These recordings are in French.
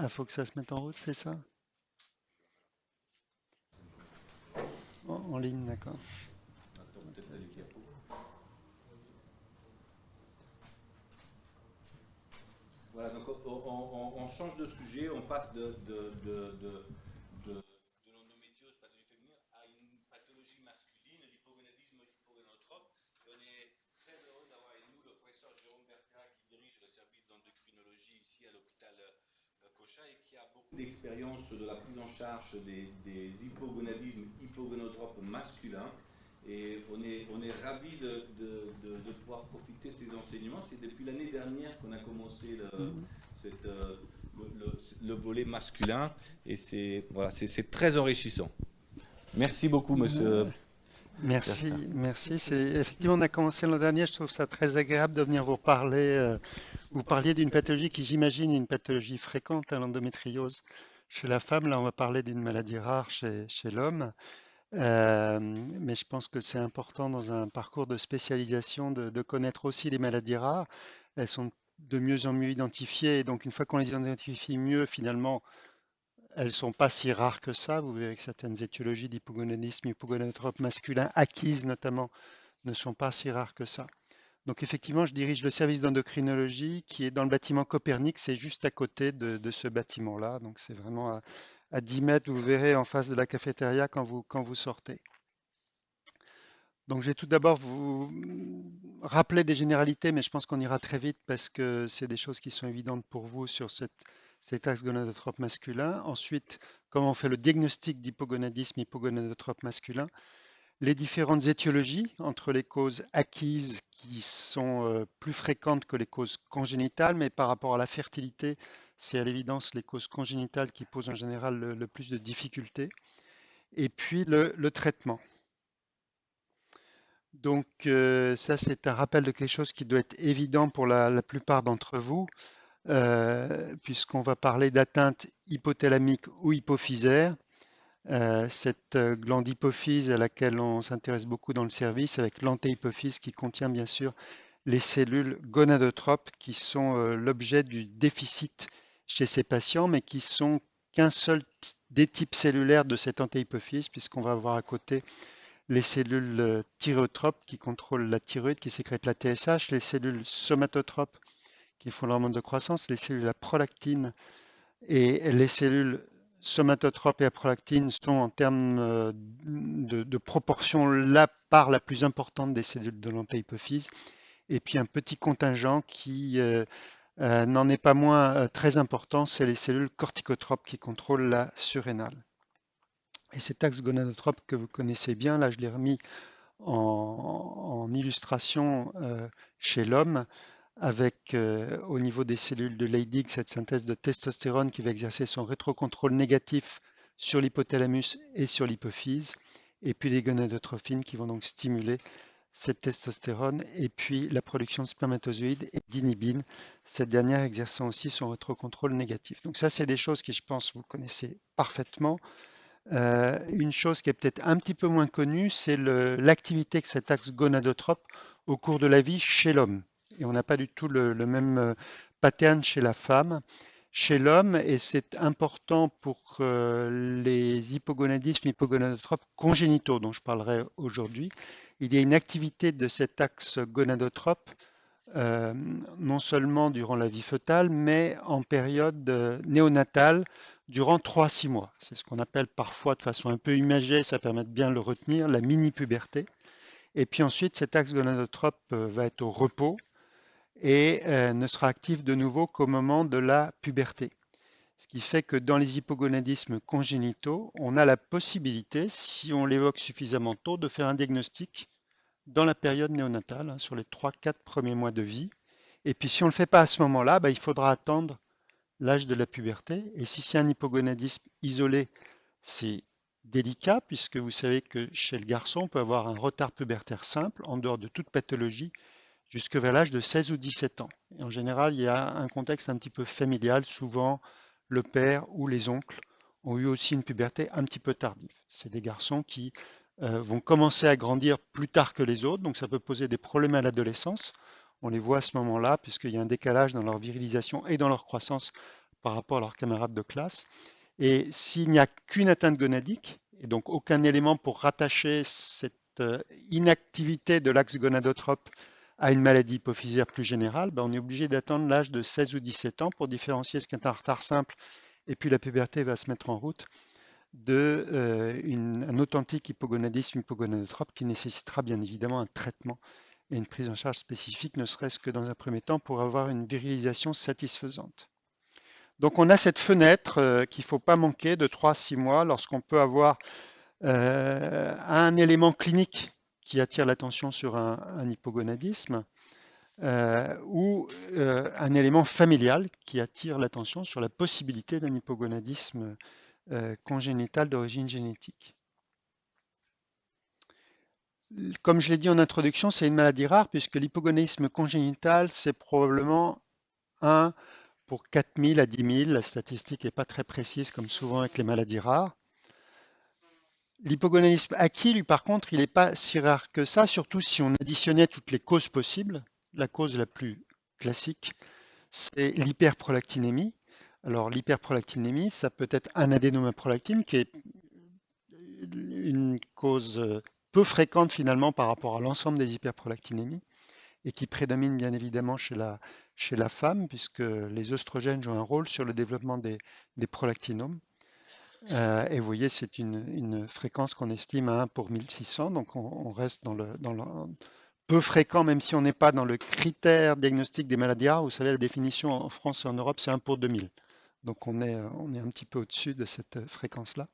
Ah, faut que ça se mette en route, c'est ça? En ligne, d'accord. Attends, peut-être la diapo. Voilà, donc on change de sujet, on passe de l'endométriose, pathologie féminine, à une pathologie masculine, l'hypogonadisme hypogonadotrope. Et on est très heureux d'avoir avec nous le professeur Jérôme Bertera qui dirige le service d'endocrinologie ici à l'hôpital Cochin et qui a beaucoup d'expérience de la prise en charge des hypogonadismes hypogonadotropes masculins. Et on est ravis de pouvoir profiter de ces enseignements. C'est depuis l'année dernière qu'on a commencé Mhm. cette, le volet masculin et c'est voilà, c'est très enrichissant. Merci beaucoup, monsieur Euh, Merci, Bertin. merci. C'est effectivement, on a commencé l'an dernier. Je trouve ça très agréable de venir vous parler. Vous parliez d'une pathologie qui, j'imagine, est une pathologie fréquente, hein, l'endométriose chez la femme. Là, on va parler d'une maladie rare chez l'homme. Mais je pense que c'est important dans un parcours de spécialisation de connaître aussi les maladies rares. Elles sont de mieux en mieux identifiées. Et donc, une fois qu'on les identifie mieux, finalement, elles ne sont pas si rares que ça. Vous verrez que certaines étiologies d'hypogonadisme, hypogonadotrope masculin acquises notamment, ne sont pas si rares que ça. Donc effectivement, je dirige le service d'endocrinologie qui est dans le bâtiment Copernic, c'est juste à côté de ce bâtiment-là. Donc c'est vraiment à 10 mètres, vous verrez en face de la cafétéria quand vous sortez. Donc je vais tout d'abord vous rappeler des généralités, mais je pense qu'on ira très vite parce que c'est des choses qui sont évidentes pour vous sur cet axe gonadotrope masculin. Ensuite, comment on fait le diagnostic d'hypogonadisme, hypogonadotrope masculin, les différentes étiologies entre les causes acquises qui sont plus fréquentes que les causes congénitales, mais par rapport à la fertilité, c'est à l'évidence les causes congénitales qui posent en général le plus de difficultés. Et puis le traitement. Donc ça, c'est un rappel de quelque chose qui doit être évident pour la plupart d'entre vous, puisqu'on va parler d'atteinte hypothalamique ou hypophysaire. Cette glande hypophyse à laquelle on s'intéresse beaucoup dans le service, avec l'antéhypophyse qui contient bien sûr les cellules gonadotropes qui sont l'objet du déficit chez ces patients, mais qui sont qu'un seul des types cellulaires de cette antéhypophyse, puisqu'on va avoir à côté les cellules thyrotropes qui contrôlent la thyroïde, qui sécrètent la TSH, les cellules somatotropes qui font l'hormone de croissance, les cellules à prolactine et les cellules somatotropes et à prolactine sont en termes de proportion la part la plus importante des cellules de l'antéhypophyse. Et puis un petit contingent qui n'en est pas moins très important, c'est les cellules corticotropes qui contrôlent la surrénale. Et cet axe gonadotrope que vous connaissez bien, là je l'ai remis en illustration chez l'homme, avec au niveau des cellules de Leydig cette synthèse de testostérone qui va exercer son rétrocontrôle négatif sur l'hypothalamus et sur l'hypophyse, et puis les gonadotrophines qui vont donc stimuler cette testostérone, et puis la production de spermatozoïdes et d'inhibine, cette dernière exerçant aussi son rétrocontrôle négatif. Donc ça, c'est des choses que je pense vous connaissez parfaitement. Une chose qui est peut-être un petit peu moins connue, c'est l'activité que cet axe gonadotrope au cours de la vie chez l'homme. Et on n'a pas du tout le même pattern chez la femme. Chez l'homme, et c'est important pour les hypogonadismes, hypogonadotropes congénitaux dont je parlerai aujourd'hui, il y a une activité de cet axe gonadotrope euh, non seulement durant la vie fœtale, mais en période néonatale durant 3 à 6 mois. C'est ce qu'on appelle parfois de façon un peu imagée, ça permet de bien le retenir, la mini-puberté. Et puis ensuite, cet axe gonadotrope va être au repos et ne sera actif de nouveau qu'au moment de la puberté. Ce qui fait que dans les hypogonadismes congénitaux, on a la possibilité, si on l'évoque suffisamment tôt, de faire un diagnostic dans la période néonatale, hein, sur les 3-4 premiers mois de vie. Et puis si on ne le fait pas à ce moment-là, bah, il faudra attendre l'âge de la puberté. Et si c'est un hypogonadisme isolé, c'est délicat puisque vous savez que chez le garçon, on peut avoir un retard pubertaire simple en dehors de toute pathologie jusque vers l'âge de 16 ou 17 ans. Et en général, il y a un contexte un petit peu familial. Souvent, le père ou les oncles ont eu aussi une puberté un petit peu tardive. C'est des garçons qui vont commencer à grandir plus tard que les autres, donc ça peut poser des problèmes à l'adolescence. On les voit à ce moment-là, puisqu'il y a un décalage dans leur virilisation et dans leur croissance par rapport à leurs camarades de classe. Et s'il n'y a qu'une atteinte gonadique, et donc aucun élément pour rattacher cette inactivité de l'axe gonadotrope à une maladie hypophysaire plus générale, ben on est obligé d'attendre l'âge de 16 ou 17 ans pour différencier ce qui est un retard simple et puis la puberté va se mettre en route de un authentique hypogonadisme hypogonadotrope qui nécessitera bien évidemment un traitement et une prise en charge spécifique, ne serait-ce que dans un premier temps pour avoir une virilisation satisfaisante. Donc on a cette fenêtre qu'il ne faut pas manquer de 3 à 6 mois lorsqu'on peut avoir un élément clinique qui attire l'attention sur un hypogonadisme ou un élément familial qui attire l'attention sur la possibilité d'un hypogonadisme congénital d'origine génétique. Comme je l'ai dit en introduction, c'est une maladie rare puisque l'hypogonadisme congénital, c'est probablement 1 pour 4000 à 10 000. La statistique n'est pas très précise comme souvent avec les maladies rares. L'hypogonadisme acquis, lui, par contre, il n'est pas si rare que ça, surtout si on additionnait toutes les causes possibles. La cause la plus classique, c'est l'hyperprolactinémie. Alors, l'hyperprolactinémie, ça peut être un adénome à prolactine, qui est une cause peu fréquente finalement par rapport à l'ensemble des hyperprolactinémies et qui prédomine bien évidemment chez la femme, puisque les oestrogènes jouent un rôle sur le développement des prolactinomes. Et vous voyez, c'est une fréquence qu'on estime à 1 pour 1600, donc on reste dans le peu fréquent, même si on n'est pas dans le critère diagnostic des maladies rares. Vous savez, la définition en France et en Europe, c'est 1 pour 2000. Donc on est un petit peu au-dessus de cette fréquence-là.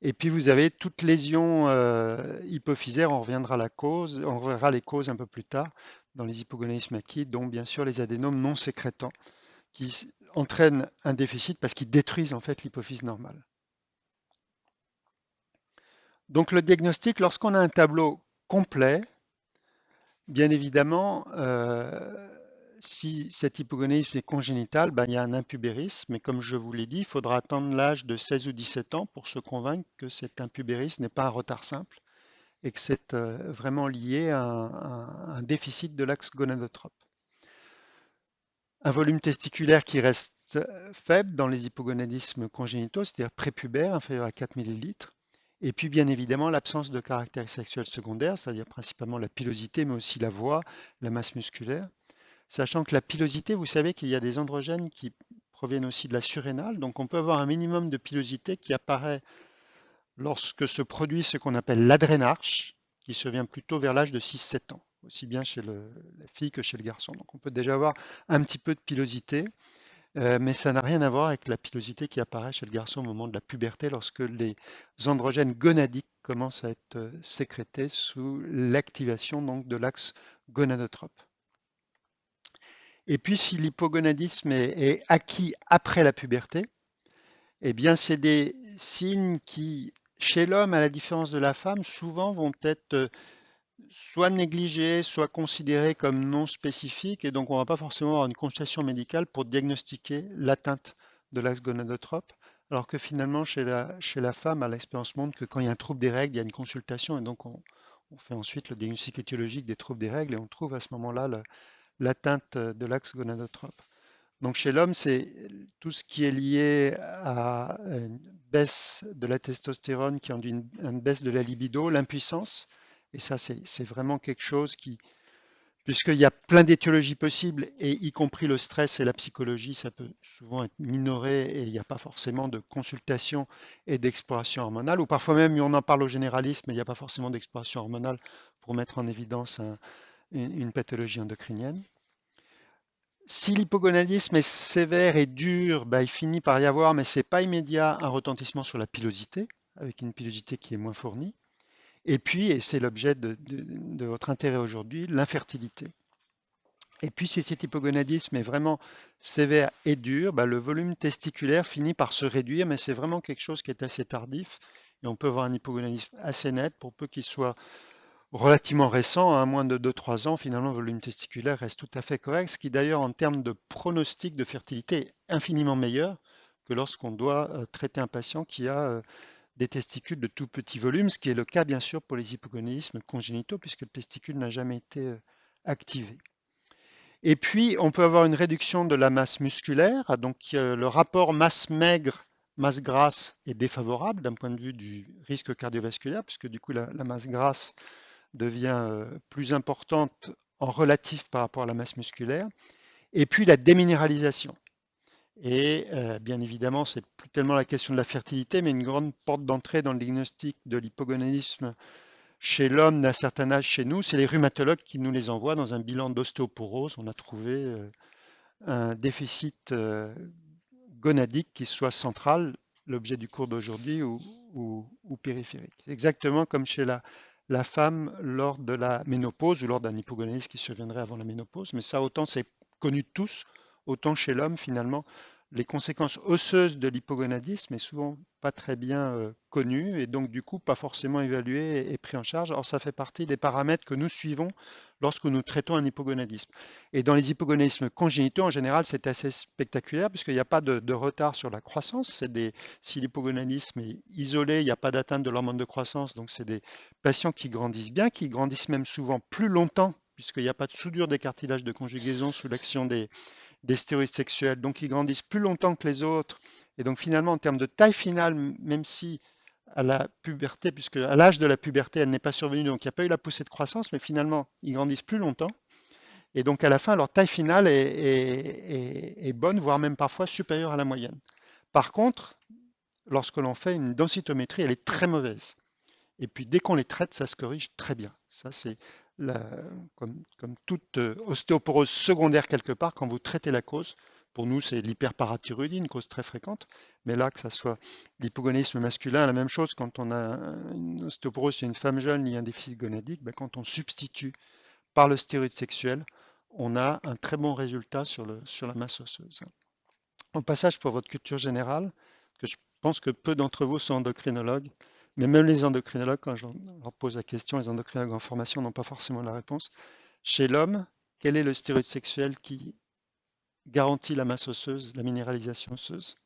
Et puis vous avez toute lésion hypophysaire, on reviendra à la cause, on verra les causes un peu plus tard dans les hypogonadismes acquis, dont bien sûr les adénomes non sécrétants, qui entraînent un déficit parce qu'ils détruisent en fait l'hypophyse normale. Donc le diagnostic, lorsqu'on a un tableau complet, bien évidemment, si cet hypogonadisme est congénital, ben, il y a un impubérisme, mais comme je vous l'ai dit, il faudra attendre l'âge de 16 ou 17 ans pour se convaincre que cet impubérisme n'est pas un retard simple et que c'est vraiment lié à un déficit de l'axe gonadotrope. Un volume testiculaire qui reste faible dans les hypogonadismes congénitaux, c'est-à-dire prépubère, inférieur à 4 millilitres. Et puis bien évidemment l'absence de caractère sexuel secondaire, c'est-à-dire principalement la pilosité, mais aussi la voix, la masse musculaire. Sachant que la pilosité, vous savez qu'il y a des androgènes qui proviennent aussi de la surrénale, donc on peut avoir un minimum de pilosité qui apparaît lorsque se produit ce qu'on appelle l'adrénarche, qui survient plutôt vers l'âge de 6-7 ans, aussi bien chez la fille que chez le garçon. Donc on peut déjà avoir un petit peu de pilosité, mais ça n'a rien à voir avec la pilosité qui apparaît chez le garçon au moment de la puberté, lorsque les androgènes gonadiques commencent à être sécrétés sous l'activation donc de l'axe gonadotrope. Et puis si l'hypogonadisme est acquis après la puberté, eh bien c'est des signes qui, chez l'homme, à la différence de la femme, souvent vont être soit négligés, soit considérés comme non spécifiques, et donc on ne va pas forcément avoir une consultation médicale pour diagnostiquer l'atteinte de l'axe gonadotrope, alors que finalement chez la femme, à l'expérience montre que quand il y a un trouble des règles, il y a une consultation, et donc on fait ensuite le diagnostic étiologique des troubles des règles, et on trouve à ce moment-là l'atteinte de l'axe gonadotrope. Donc chez l'homme, c'est tout ce qui est lié à une baisse de la testostérone qui induit une baisse de la libido, l'impuissance. Et ça, c'est vraiment quelque chose qui, puisqu'il y a plein d'étiologies possibles, et y compris le stress et la psychologie, ça peut souvent être minoré et il n'y a pas forcément de consultation et d'exploration hormonale, ou parfois même on en parle au généraliste, mais il n'y a pas forcément d'exploration hormonale pour mettre en évidence une pathologie endocrinienne. Si l'hypogonadisme est sévère et dur, bah, il finit par y avoir, mais ce n'est pas immédiat, un retentissement sur la pilosité, avec une pilosité qui est moins fournie. Et puis, et c'est l'objet de votre intérêt aujourd'hui, l'infertilité. Et puis, si cet hypogonadisme est vraiment sévère et dur, bah, le volume testiculaire finit par se réduire, mais c'est vraiment quelque chose qui est assez tardif. Et on peut avoir un hypogonadisme assez net pour peu qu'il soit relativement récent, à moins de 2-3 ans, finalement, le volume testiculaire reste tout à fait correct, ce qui d'ailleurs, en termes de pronostic de fertilité, est infiniment meilleur que lorsqu'on doit traiter un patient qui a des testicules de tout petit volume, ce qui est le cas bien sûr pour les hypogonadismes congénitaux, puisque le testicule n'a jamais été activé. Et puis, on peut avoir une réduction de la masse musculaire. Donc, le rapport masse maigre, masse grasse est défavorable d'un point de vue du risque cardiovasculaire, puisque du coup, la masse grasse devient plus importante en relatif par rapport à la masse musculaire. Et puis, la déminéralisation. Et bien évidemment, c'est plus tellement la question de la fertilité, mais une grande porte d'entrée dans le diagnostic de l'hypogonadisme chez l'homme d'un certain âge chez nous, c'est les rhumatologues qui nous les envoient dans un bilan d'ostéoporose. On a trouvé un déficit gonadique qui soit central, l'objet du cours d'aujourd'hui, ou périphérique. Exactement comme chez la femme lors de la ménopause ou lors d'un hypogonadisme qui surviendrait avant la ménopause. Mais ça, autant c'est connu de tous, autant chez l'homme, finalement, les conséquences osseuses de l'hypogonadisme est souvent pas très bien connues et donc du coup pas forcément évalué et pris en charge. Or, ça fait partie des paramètres que nous suivons lorsque nous traitons un hypogonadisme. Et dans les hypogonadismes congénitaux, en général, c'est assez spectaculaire puisqu'il n'y a pas de retard sur la croissance. Si l'hypogonadisme est isolé, il n'y a pas d'atteinte de l'hormone de croissance. Donc, c'est des patients qui grandissent bien, qui grandissent même souvent plus longtemps puisqu'il n'y a pas de soudure des cartilages de conjugaison sous l'action des stéroïdes sexuels. Donc, ils grandissent plus longtemps que les autres. Et donc, finalement, en termes de taille finale, même si à la puberté, puisque à l'âge de la puberté, elle n'est pas survenue, donc il n'y a pas eu la poussée de croissance, mais finalement, ils grandissent plus longtemps. Et donc, à la fin, leur taille finale est bonne, voire même parfois supérieure à la moyenne. Par contre, lorsque l'on fait une densitométrie, elle est très mauvaise. Et puis, dès qu'on les traite, ça se corrige très bien. Ça, c'est la- comme toute ostéoporose secondaire quelque part, quand vous traitez la cause. Pour nous, c'est l'hyperparathyroïdie, une cause très fréquente. Mais là, que ça soit l'hypogonadisme masculin, la même chose, quand on a une ostéoporose chez une femme jeune liée à un déficit gonadique, ben, quand on substitue par le stéroïde sexuel, on a un très bon résultat sur la masse osseuse. Au passage, pour votre culture générale, que je pense que peu d'entre vous sont endocrinologues, mais même les endocrinologues, quand je leur pose la question, les endocrinologues en formation n'ont pas forcément la réponse. Chez l'homme, quel est le stéroïde sexuel qui garantit la masse osseuse, la minéralisation osseuse?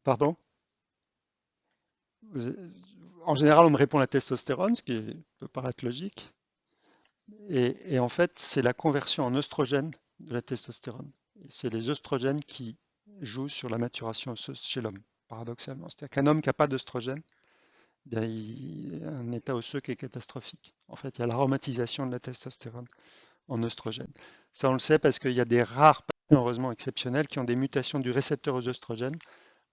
Pardon? En général, on me répond la testostérone, ce qui peut paraître logique. Et en fait, c'est la conversion en oestrogène de la testostérone. Et c'est les oestrogènes qui jouent sur la maturation osseuse chez l'homme, paradoxalement. C'est-à-dire qu'un homme qui n'a pas d'oestrogène, eh bien, il a un état osseux qui est catastrophique. En fait, il y a l'aromatisation de la testostérone en oestrogène. Ça, on le sait parce qu'il y a des rares patients, heureusement exceptionnels, qui ont des mutations du récepteur aux oestrogènes.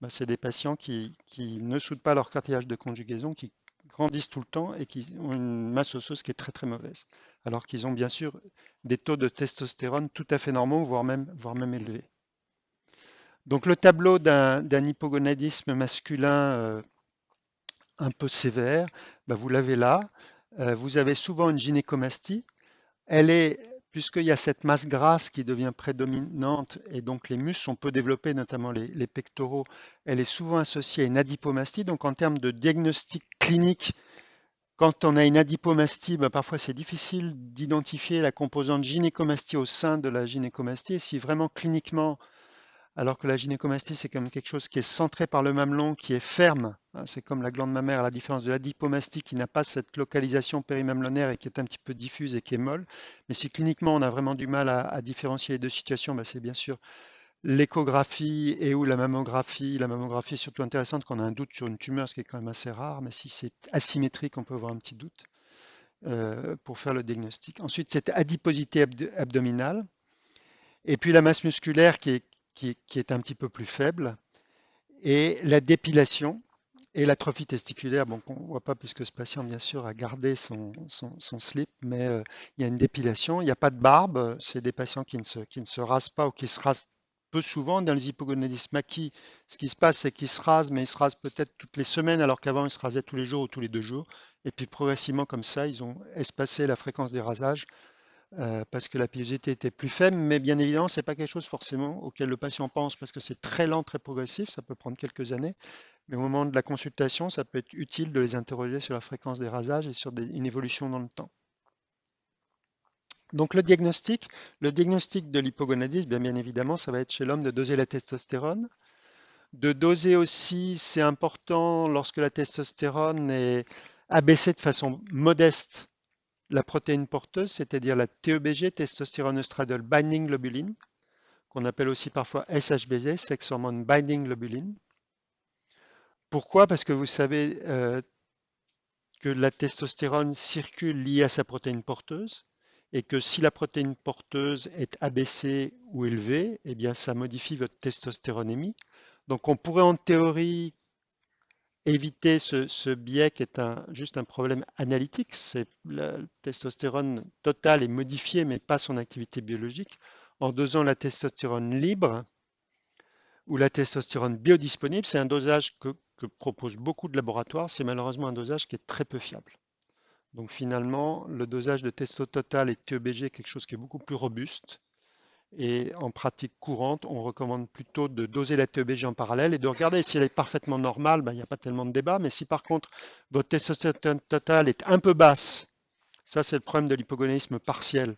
Ben, c'est des patients qui ne soudent pas leur cartilage de conjugaison, qui grandissent tout le temps et qui ont une masse osseuse qui est très très mauvaise. Alors qu'ils ont bien sûr des taux de testostérone tout à fait normaux, voire même élevés. Donc le tableau d'un hypogonadisme masculin un peu sévère, ben, vous l'avez là. Vous avez souvent une gynécomastie. Elle est, puisqu'il y a cette masse grasse qui devient prédominante et donc les muscles sont peu développés, notamment les pectoraux, elle est souvent associée à une adipomastie. Donc en termes de diagnostic clinique, quand on a une adipomastie, ben, parfois c'est difficile d'identifier la composante gynécomastie au sein de la gynécomastie. Et si vraiment cliniquement, alors que la gynécomastie, c'est quand même quelque chose qui est centré par le mamelon, qui est ferme, hein, c'est comme la glande mammaire, à la différence de l'adipomastie qui n'a pas cette localisation périmamelonnaire et qui est un petit peu diffuse et qui est molle. Mais si cliniquement on a vraiment du mal à différencier les deux situations, bah, c'est bien sûr l'échographie et ou la mammographie. La mammographie est surtout intéressante quand on a un doute sur une tumeur, ce qui est quand même assez rare, mais si c'est asymétrique, on peut avoir un petit doute pour faire le diagnostic. Ensuite, cette adiposité abdominale. Et puis la masse musculaire qui est un petit peu plus faible, et la dépilation et l'atrophie testiculaire. Bon, on ne voit pas puisque ce patient, bien sûr, a gardé son slip, mais il y a une dépilation. Il n'y a pas de barbe. C'est des patients qui ne se rasent pas ou qui se rasent peu souvent. Dans les hypogonadismes maquis, ce qui se passe, c'est qu'ils se rasent, mais ils se rasent peut-être toutes les semaines, alors qu'avant, ils se rasaient tous les jours ou tous les 2 jours. Et puis progressivement, comme ça, ils ont espacé la fréquence des rasages parce que la pilosité était plus faible, mais bien évidemment, ce n'est pas quelque chose forcément auquel le patient pense parce que c'est très lent, très progressif, ça peut prendre quelques années, mais au moment de la consultation, ça peut être utile de les interroger sur la fréquence des rasages et sur une évolution dans le temps. Donc le diagnostic de l'hypogonadisme, bien évidemment, ça va être chez l'homme de doser la testostérone. De doser aussi, c'est important lorsque la testostérone est abaissée de façon modeste la protéine porteuse, c'est-à-dire la TEBG, testostérone estradiol binding globulin, qu'on appelle aussi parfois SHBG, sex hormone binding globulin. Pourquoi? Parce que vous savez que la testostérone circule liée à sa protéine porteuse et que si la protéine porteuse est abaissée ou élevée, eh bien ça modifie votre testostéronémie. Donc on pourrait en théorie éviter ce biais qui est juste un problème analytique. C'est la testostérone totale est modifiée mais pas son activité biologique en dosant la testostérone libre ou la testostérone biodisponible. C'est un dosage que proposent beaucoup de laboratoires. C'est malheureusement un dosage qui est très peu fiable. Donc finalement, le dosage de testo total et de TEBG est quelque chose qui est beaucoup plus robuste. Et en pratique courante, on recommande plutôt de doser la TEBG en parallèle et de regarder si elle est parfaitement normale, ben, il n'y a pas tellement de débat. Mais si par contre votre testostérone totale est un peu basse, ça c'est le problème de l'hypogonadisme partiel,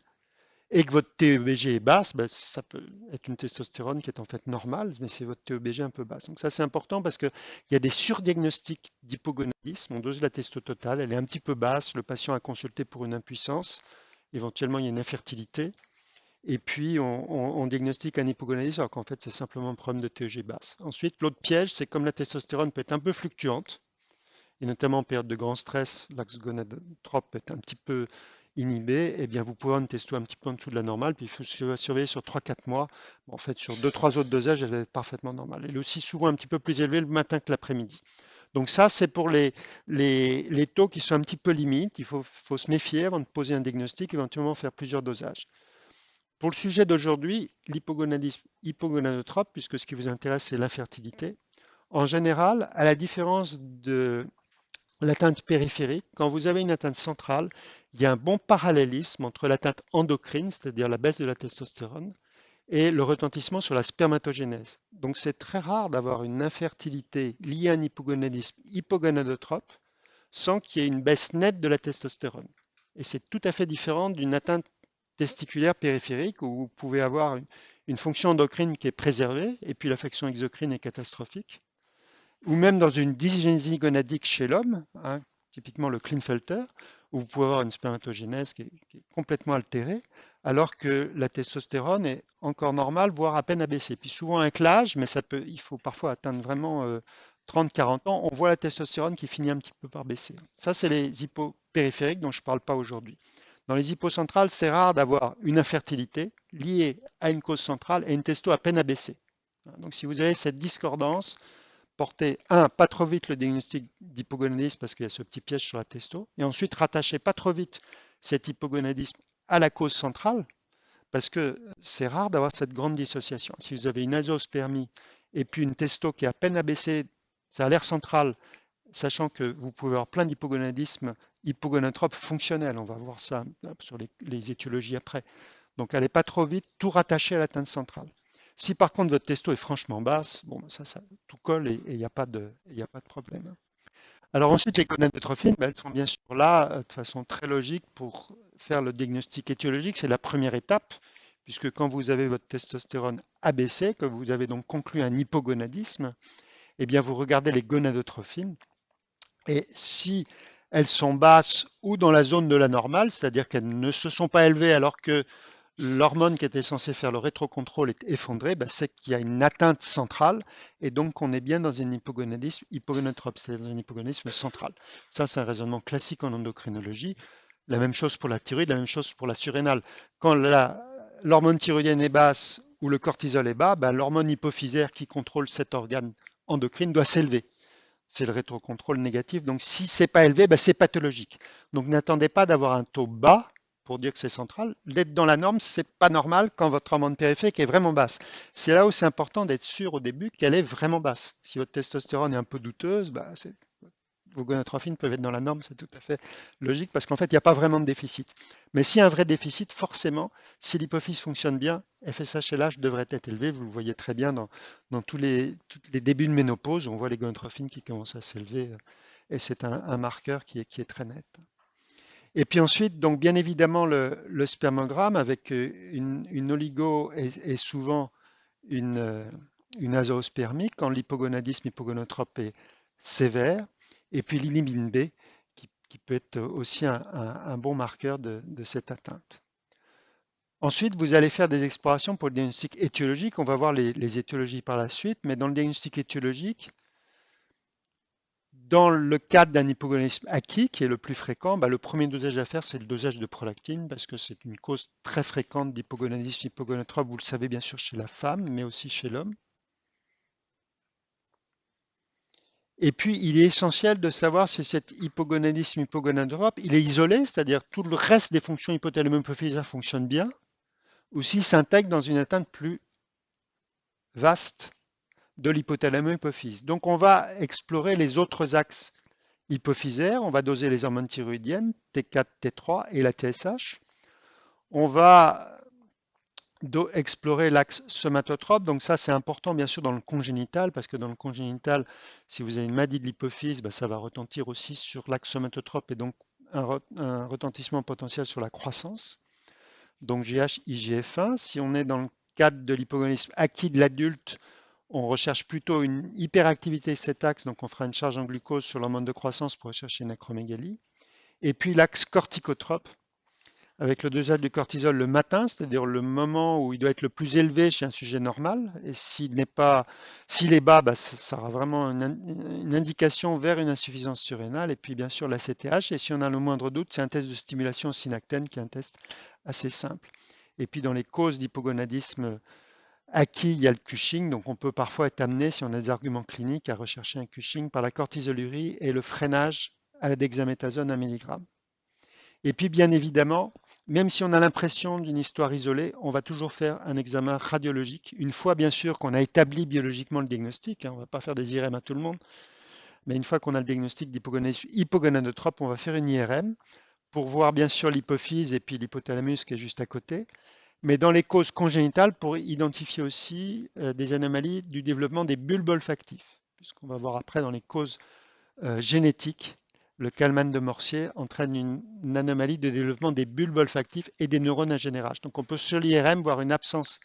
et que votre TEBG est basse, ben, ça peut être une testostérone qui est en fait normale, mais c'est votre TEBG un peu basse. Donc ça c'est important parce qu'il y a des surdiagnostics d'hypogonadisme. On dose la testo totale, elle est un petit peu basse, le patient a consulté pour une impuissance, éventuellement il y a une infertilité, et puis on diagnostique un hypogonadisme alors qu'en fait c'est simplement un problème de TEG basse. Ensuite, l'autre piège, c'est comme la testostérone peut être un peu fluctuante, et notamment en période de grand stress, l'axe gonadotrope est un petit peu inhibé, et bien vous pouvez avoir une testo un petit peu en dessous de la normale, puis il faut surveiller sur 3-4 mois. Bon, en fait, sur 2-3 autres dosages, elle va être parfaitement normale. Elle est aussi souvent un petit peu plus élevée le matin que l'après-midi. Donc ça, c'est pour les taux qui sont un petit peu limites. Il faut se méfier avant de poser un diagnostic, éventuellement faire plusieurs dosages. Pour le sujet d'aujourd'hui, l'hypogonadisme hypogonadotrope, puisque ce qui vous intéresse, c'est l'infertilité. En général, à la différence de l'atteinte périphérique, quand vous avez une atteinte centrale, il y a un bon parallélisme entre l'atteinte endocrine, c'est-à-dire la baisse de la testostérone, et le retentissement sur la spermatogénèse. Donc c'est très rare d'avoir une infertilité liée à un hypogonadisme hypogonadotrope sans qu'il y ait une baisse nette de la testostérone. Et c'est tout à fait différent d'une atteinte testiculaire périphérique où vous pouvez avoir une fonction endocrine qui est préservée et puis l'affection exocrine est catastrophique, ou même dans une dysgénésie gonadique chez l'homme, hein, typiquement le Klinefelter, où vous pouvez avoir une spermatogénèse qui est complètement altérée, alors que la testostérone est encore normale, voire à peine abaissée. Puis souvent avec l'âge, mais il faut parfois atteindre vraiment 30-40 ans, on voit la testostérone qui finit un petit peu par baisser. Ça, c'est les hypopériphériques dont je ne parle pas aujourd'hui. Dans les hypocentrales, c'est rare d'avoir une infertilité liée à une cause centrale et une testo à peine abaissée. Donc si vous avez cette discordance, porter, pas trop vite le diagnostic d'hypogonadisme parce qu'il y a ce petit piège sur la testo, et ensuite rattacher pas trop vite cet hypogonadisme à la cause centrale, parce que c'est rare d'avoir cette grande dissociation. Si vous avez une azoospermie et puis une testo qui est à peine abaissée, ça a l'air central, sachant que vous pouvez avoir plein d'hypogonadismes hypogonadotropes fonctionnels. On va voir ça sur les étiologies après. Donc, allez pas trop vite, tout rattacher à l'atteinte centrale. Si par contre votre testo est franchement basse, bon, ça tout colle et il n'y a pas de problème. Alors ensuite, les gonadotrophines, ben, elles sont bien sûr là de façon très logique pour faire le diagnostic étiologique. C'est la première étape, puisque quand vous avez votre testostérone abaissée, que vous avez donc conclu un hypogonadisme, eh bien vous regardez les gonadotrophines et si elles sont basses ou dans la zone de la normale, c'est-à-dire qu'elles ne se sont pas élevées alors que l'hormone qui était censée faire le rétrocontrôle est effondrée, ben, c'est qu'il y a une atteinte centrale et donc on est bien dans un hypogonadisme hypogonadotrope, c'est-à-dire dans un hypogonadisme central. Ça, c'est un raisonnement classique en endocrinologie. La même chose pour la thyroïde, la même chose pour la surrénale. Quand l'hormone thyroïdienne est basse ou le cortisol est bas, ben, l'hormone hypophysaire qui contrôle cet organe endocrine doit s'élever. C'est le rétrocontrôle négatif. Donc si c'est pas élevé, ben, c'est pathologique. Donc n'attendez pas d'avoir un taux bas pour dire que c'est central. D'être dans la norme, c'est pas normal quand votre hormone périphérique est vraiment basse. C'est là où c'est important d'être sûr au début qu'elle est vraiment basse. Si votre testostérone est un peu douteuse, bah, vos gonadotrophines peuvent être dans la norme, c'est tout à fait logique parce qu'en fait, il n'y a pas vraiment de déficit. Mais s'il y a un vrai déficit, forcément, si l'hypophyse fonctionne bien, FSH-LH devrait être élevé. Vous le voyez très bien dans tous les débuts de ménopause, on voit les gonadotrophines qui commencent à s'élever et c'est un marqueur qui est très net. Et puis ensuite, donc bien évidemment, le spermogramme avec une oligo et souvent une azoospermie quand l'hypogonadisme hypogonotrope est sévère, et puis l'inhibine B qui peut être aussi un bon marqueur de cette atteinte. Ensuite, vous allez faire des explorations pour le diagnostic étiologique. On va voir les étiologies par la suite, mais dans le diagnostic étiologique, dans le cadre d'un hypogonadisme acquis, qui est le plus fréquent, le premier dosage à faire, c'est le dosage de prolactine, parce que c'est une cause très fréquente d'hypogonadisme hypogonatrope, vous le savez bien sûr chez la femme, mais aussi chez l'homme. Et puis, il est essentiel de savoir si cet hypogonadisme hypogonatrope, il est isolé, c'est-à-dire tout le reste des fonctions hypothalamo-hypophysaires fonctionnent bien, ou s'il s'intègre dans une atteinte plus vaste de l'hypothalamo-hypophyse. Donc, on va explorer les autres axes hypophysaires, on va doser les hormones thyroïdiennes, T4, T3 et la TSH. On va explorer l'axe somatotrope. Donc ça, c'est important bien sûr dans le congénital, parce que dans le congénital, si vous avez une maladie de l'hypophyse, ça va retentir aussi sur l'axe somatotrope et donc un retentissement potentiel sur la croissance. Donc GH, IGF-1. Si on est dans le cadre de l'hypogonadisme acquis de l'adulte, on recherche plutôt une hyperactivité de cet axe, donc on fera une charge en glucose sur l'hormone de croissance pour rechercher une acromégalie. Et puis l'axe corticotrope, avec le dosage du cortisol le matin, c'est-à-dire le moment où il doit être le plus élevé chez un sujet normal. Et s'il est bas, ça aura vraiment une indication vers une insuffisance surrénale. Et puis bien sûr la CTH. Et si on a le moindre doute, c'est un test de stimulation au synactène qui est un test assez simple. Et puis dans les causes d'hypogonadisme acquis, il y a le Cushing. Donc on peut parfois être amené, si on a des arguments cliniques, à rechercher un Cushing par la cortisolurie et le freinage à la dexaméthasone 1 mg. Et puis, bien évidemment, même si on a l'impression d'une histoire isolée, on va toujours faire un examen radiologique. Une fois, bien sûr, qu'on a établi biologiquement le diagnostic, on ne va pas faire des IRM à tout le monde, mais une fois qu'on a le diagnostic d'hypogonadisme hypogonadotrope, on va faire une IRM pour voir, bien sûr, l'hypophyse et puis l'hypothalamus qui est juste à côté. Mais dans les causes congénitales, pour identifier aussi des anomalies du développement des bulbes olfactifs, puisqu'on va voir après dans les causes génétiques, le Kalman de Morsier entraîne une anomalie de développement des bulbes olfactifs et des neurones à générage. Donc on peut sur l'IRM voir une absence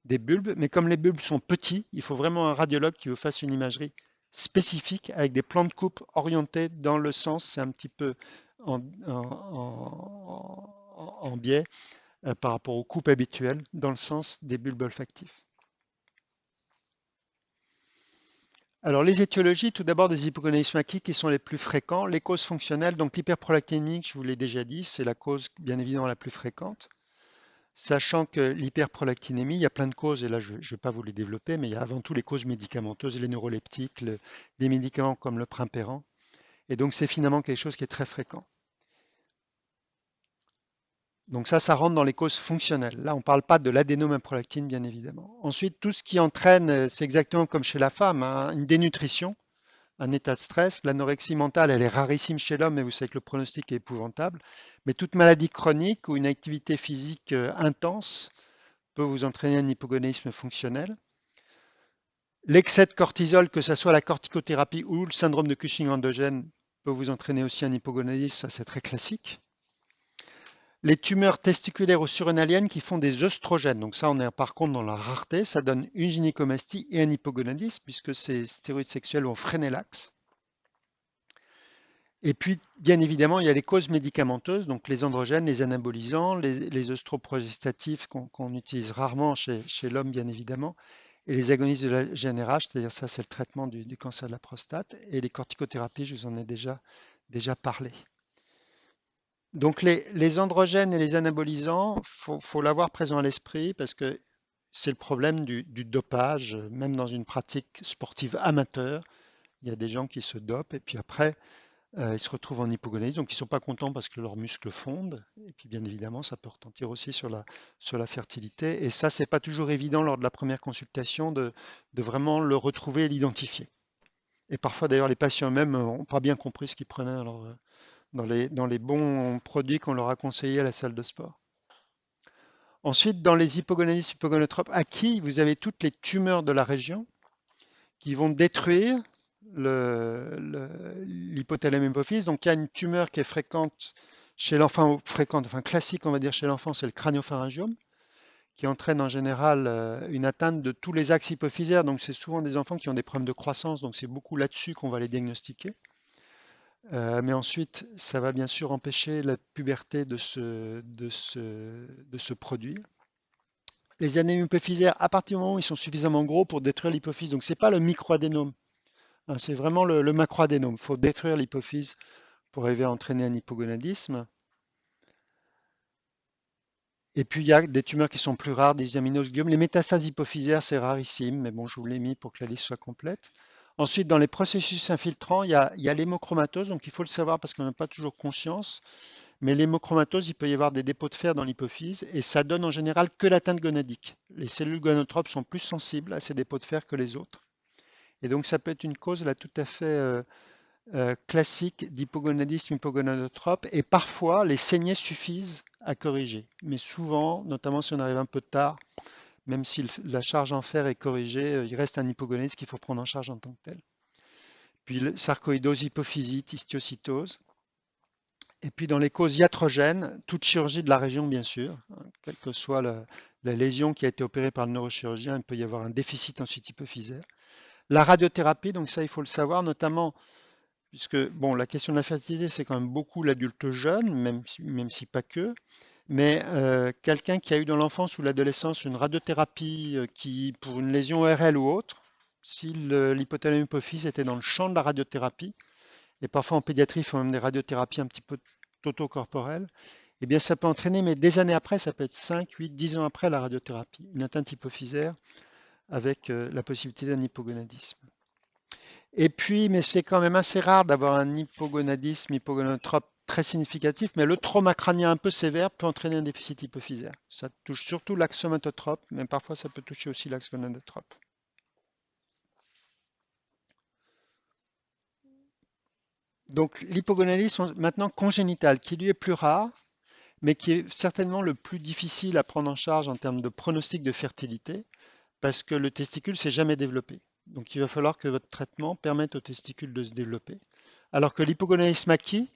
des bulbes, mais comme les bulbes sont petits, il faut vraiment un radiologue qui vous fasse une imagerie spécifique avec des plans de coupe orientés dans le sens, c'est un petit peu en, en biais par rapport aux coupes habituelles, dans le sens des bulbes olfactifs. Alors, les étiologies, tout d'abord des hypogonadismes acquis qui sont les plus fréquents. Les causes fonctionnelles, donc l'hyperprolactinémie, je vous l'ai déjà dit, c'est la cause bien évidemment la plus fréquente. Sachant que l'hyperprolactinémie, il y a plein de causes, et là je ne vais pas vous les développer, mais il y a avant tout les causes médicamenteuses, les neuroleptiques, des médicaments comme le primpéran. Et donc c'est finalement quelque chose qui est très fréquent. Donc ça rentre dans les causes fonctionnelles. Là, on ne parle pas de l'adénomaprolactine, bien évidemment. Ensuite, tout ce qui entraîne, c'est exactement comme chez la femme, une dénutrition, un état de stress. L'anorexie mentale, elle est rarissime chez l'homme, mais vous savez que le pronostic est épouvantable. Mais toute maladie chronique ou une activité physique intense peut vous entraîner un hypogonadisme fonctionnel. L'excès de cortisol, que ce soit la corticothérapie ou le syndrome de Cushing endogène, peut vous entraîner aussi un hypogonadisme, ça c'est très classique. Les tumeurs testiculaires ou surrénaliennes qui font des œstrogènes, donc ça on est par contre dans la rareté, ça donne une gynécomastie et un hypogonadisme puisque ces stéroïdes sexuels vont freiner l'axe. Et puis, bien évidemment, il y a les causes médicamenteuses, donc les androgènes, les anabolisants, les œstroprogestatifs qu'on utilise rarement chez l'homme, bien évidemment, et les agonistes de la GnRH, c'est-à-dire ça, c'est le traitement du cancer de la prostate, et les corticothérapies, je vous en ai déjà parlé. Donc les androgènes et les anabolisants, faut l'avoir présent à l'esprit parce que c'est le problème du dopage, même dans une pratique sportive amateur. Il y a des gens qui se dopent et puis après, ils se retrouvent en hypogonadisme, donc ils ne sont pas contents parce que leurs muscles fondent. Et puis bien évidemment, ça peut retentir aussi sur la fertilité. Et ça, c'est pas toujours évident lors de la première consultation de vraiment le retrouver et l'identifier. Et parfois d'ailleurs, les patients eux-mêmes n'ont pas bien compris ce qu'ils prenaient dans les bons produits qu'on leur a conseillés à la salle de sport. Ensuite, dans les hypogonadismes hypogonadotropes acquis, vous avez toutes les tumeurs de la région qui vont détruire l'hypothalamus-hypophyse. Donc il y a une tumeur qui est fréquente chez l'enfant, enfin classique on va dire chez l'enfant, c'est le craniopharyngiome, qui entraîne en général une atteinte de tous les axes hypophysaires. Donc c'est souvent des enfants qui ont des problèmes de croissance, donc c'est beaucoup là-dessus qu'on va les diagnostiquer. Mais ensuite, ça va bien sûr empêcher la puberté de se produire. Les adénomes hypophysaires, à partir du moment où ils sont suffisamment gros pour détruire l'hypophyse, donc c'est pas le microadénome, hein, c'est vraiment le macroadénome. Il faut détruire l'hypophyse pour arriver à entraîner un hypogonadisme. Et puis il y a des tumeurs qui sont plus rares, des aminogliomes. Les métastases hypophysaires, c'est rarissime, mais bon, je vous l'ai mis pour que la liste soit complète. Ensuite, dans les processus infiltrants, il y a l'hémochromatose, donc il faut le savoir parce qu'on n'a pas toujours conscience. Mais l'hémochromatose, il peut y avoir des dépôts de fer dans l'hypophyse et ça donne en général que l'atteinte gonadique. Les cellules gonadotropes sont plus sensibles à ces dépôts de fer que les autres. Et donc ça peut être une cause là tout à fait classique d'hypogonadisme hypogonadotrope et parfois les saignées suffisent à corriger. Mais souvent, notamment si on arrive un peu tard, même si la charge en fer est corrigée, il reste un hypogonadisme qu'il faut prendre en charge en tant que tel. Puis le sarcoïdose, hypophysite, histiocytose. Et puis dans les causes iatrogènes, toute chirurgie de la région, bien sûr, hein, quelle que soit la lésion qui a été opérée par le neurochirurgien, il peut y avoir un déficit ensuite hypophysaire. La radiothérapie, donc ça il faut le savoir, notamment puisque bon, la question de la fertilité, c'est quand même beaucoup l'adulte jeune, même si pas que, mais quelqu'un qui a eu dans l'enfance ou l'adolescence une radiothérapie qui, pour une lésion ORL ou autre, si l'hypothalamus hypophyse était dans le champ de la radiothérapie, et parfois en pédiatrie, ils font même des radiothérapies un petit peu toto-corporelles, eh bien ça peut entraîner, mais des années après, ça peut être 5, 8, 10 ans après la radiothérapie, une atteinte hypophysaire avec la possibilité d'un hypogonadisme. Et puis, mais c'est quand même assez rare d'avoir un hypogonadisme hypogonadotrope très significatif, mais le trauma crânien un peu sévère peut entraîner un déficit hypophysaire. Ça touche surtout l'axe somatotrope, mais parfois ça peut toucher aussi l'axe gonadotrope. Donc l'hypogonadisme maintenant congénital, qui lui est plus rare, mais qui est certainement le plus difficile à prendre en charge en termes de pronostic de fertilité, parce que le testicule s'est jamais développé. Donc il va falloir que votre traitement permette au testicule de se développer. Alors que l'hypogonadisme acquis,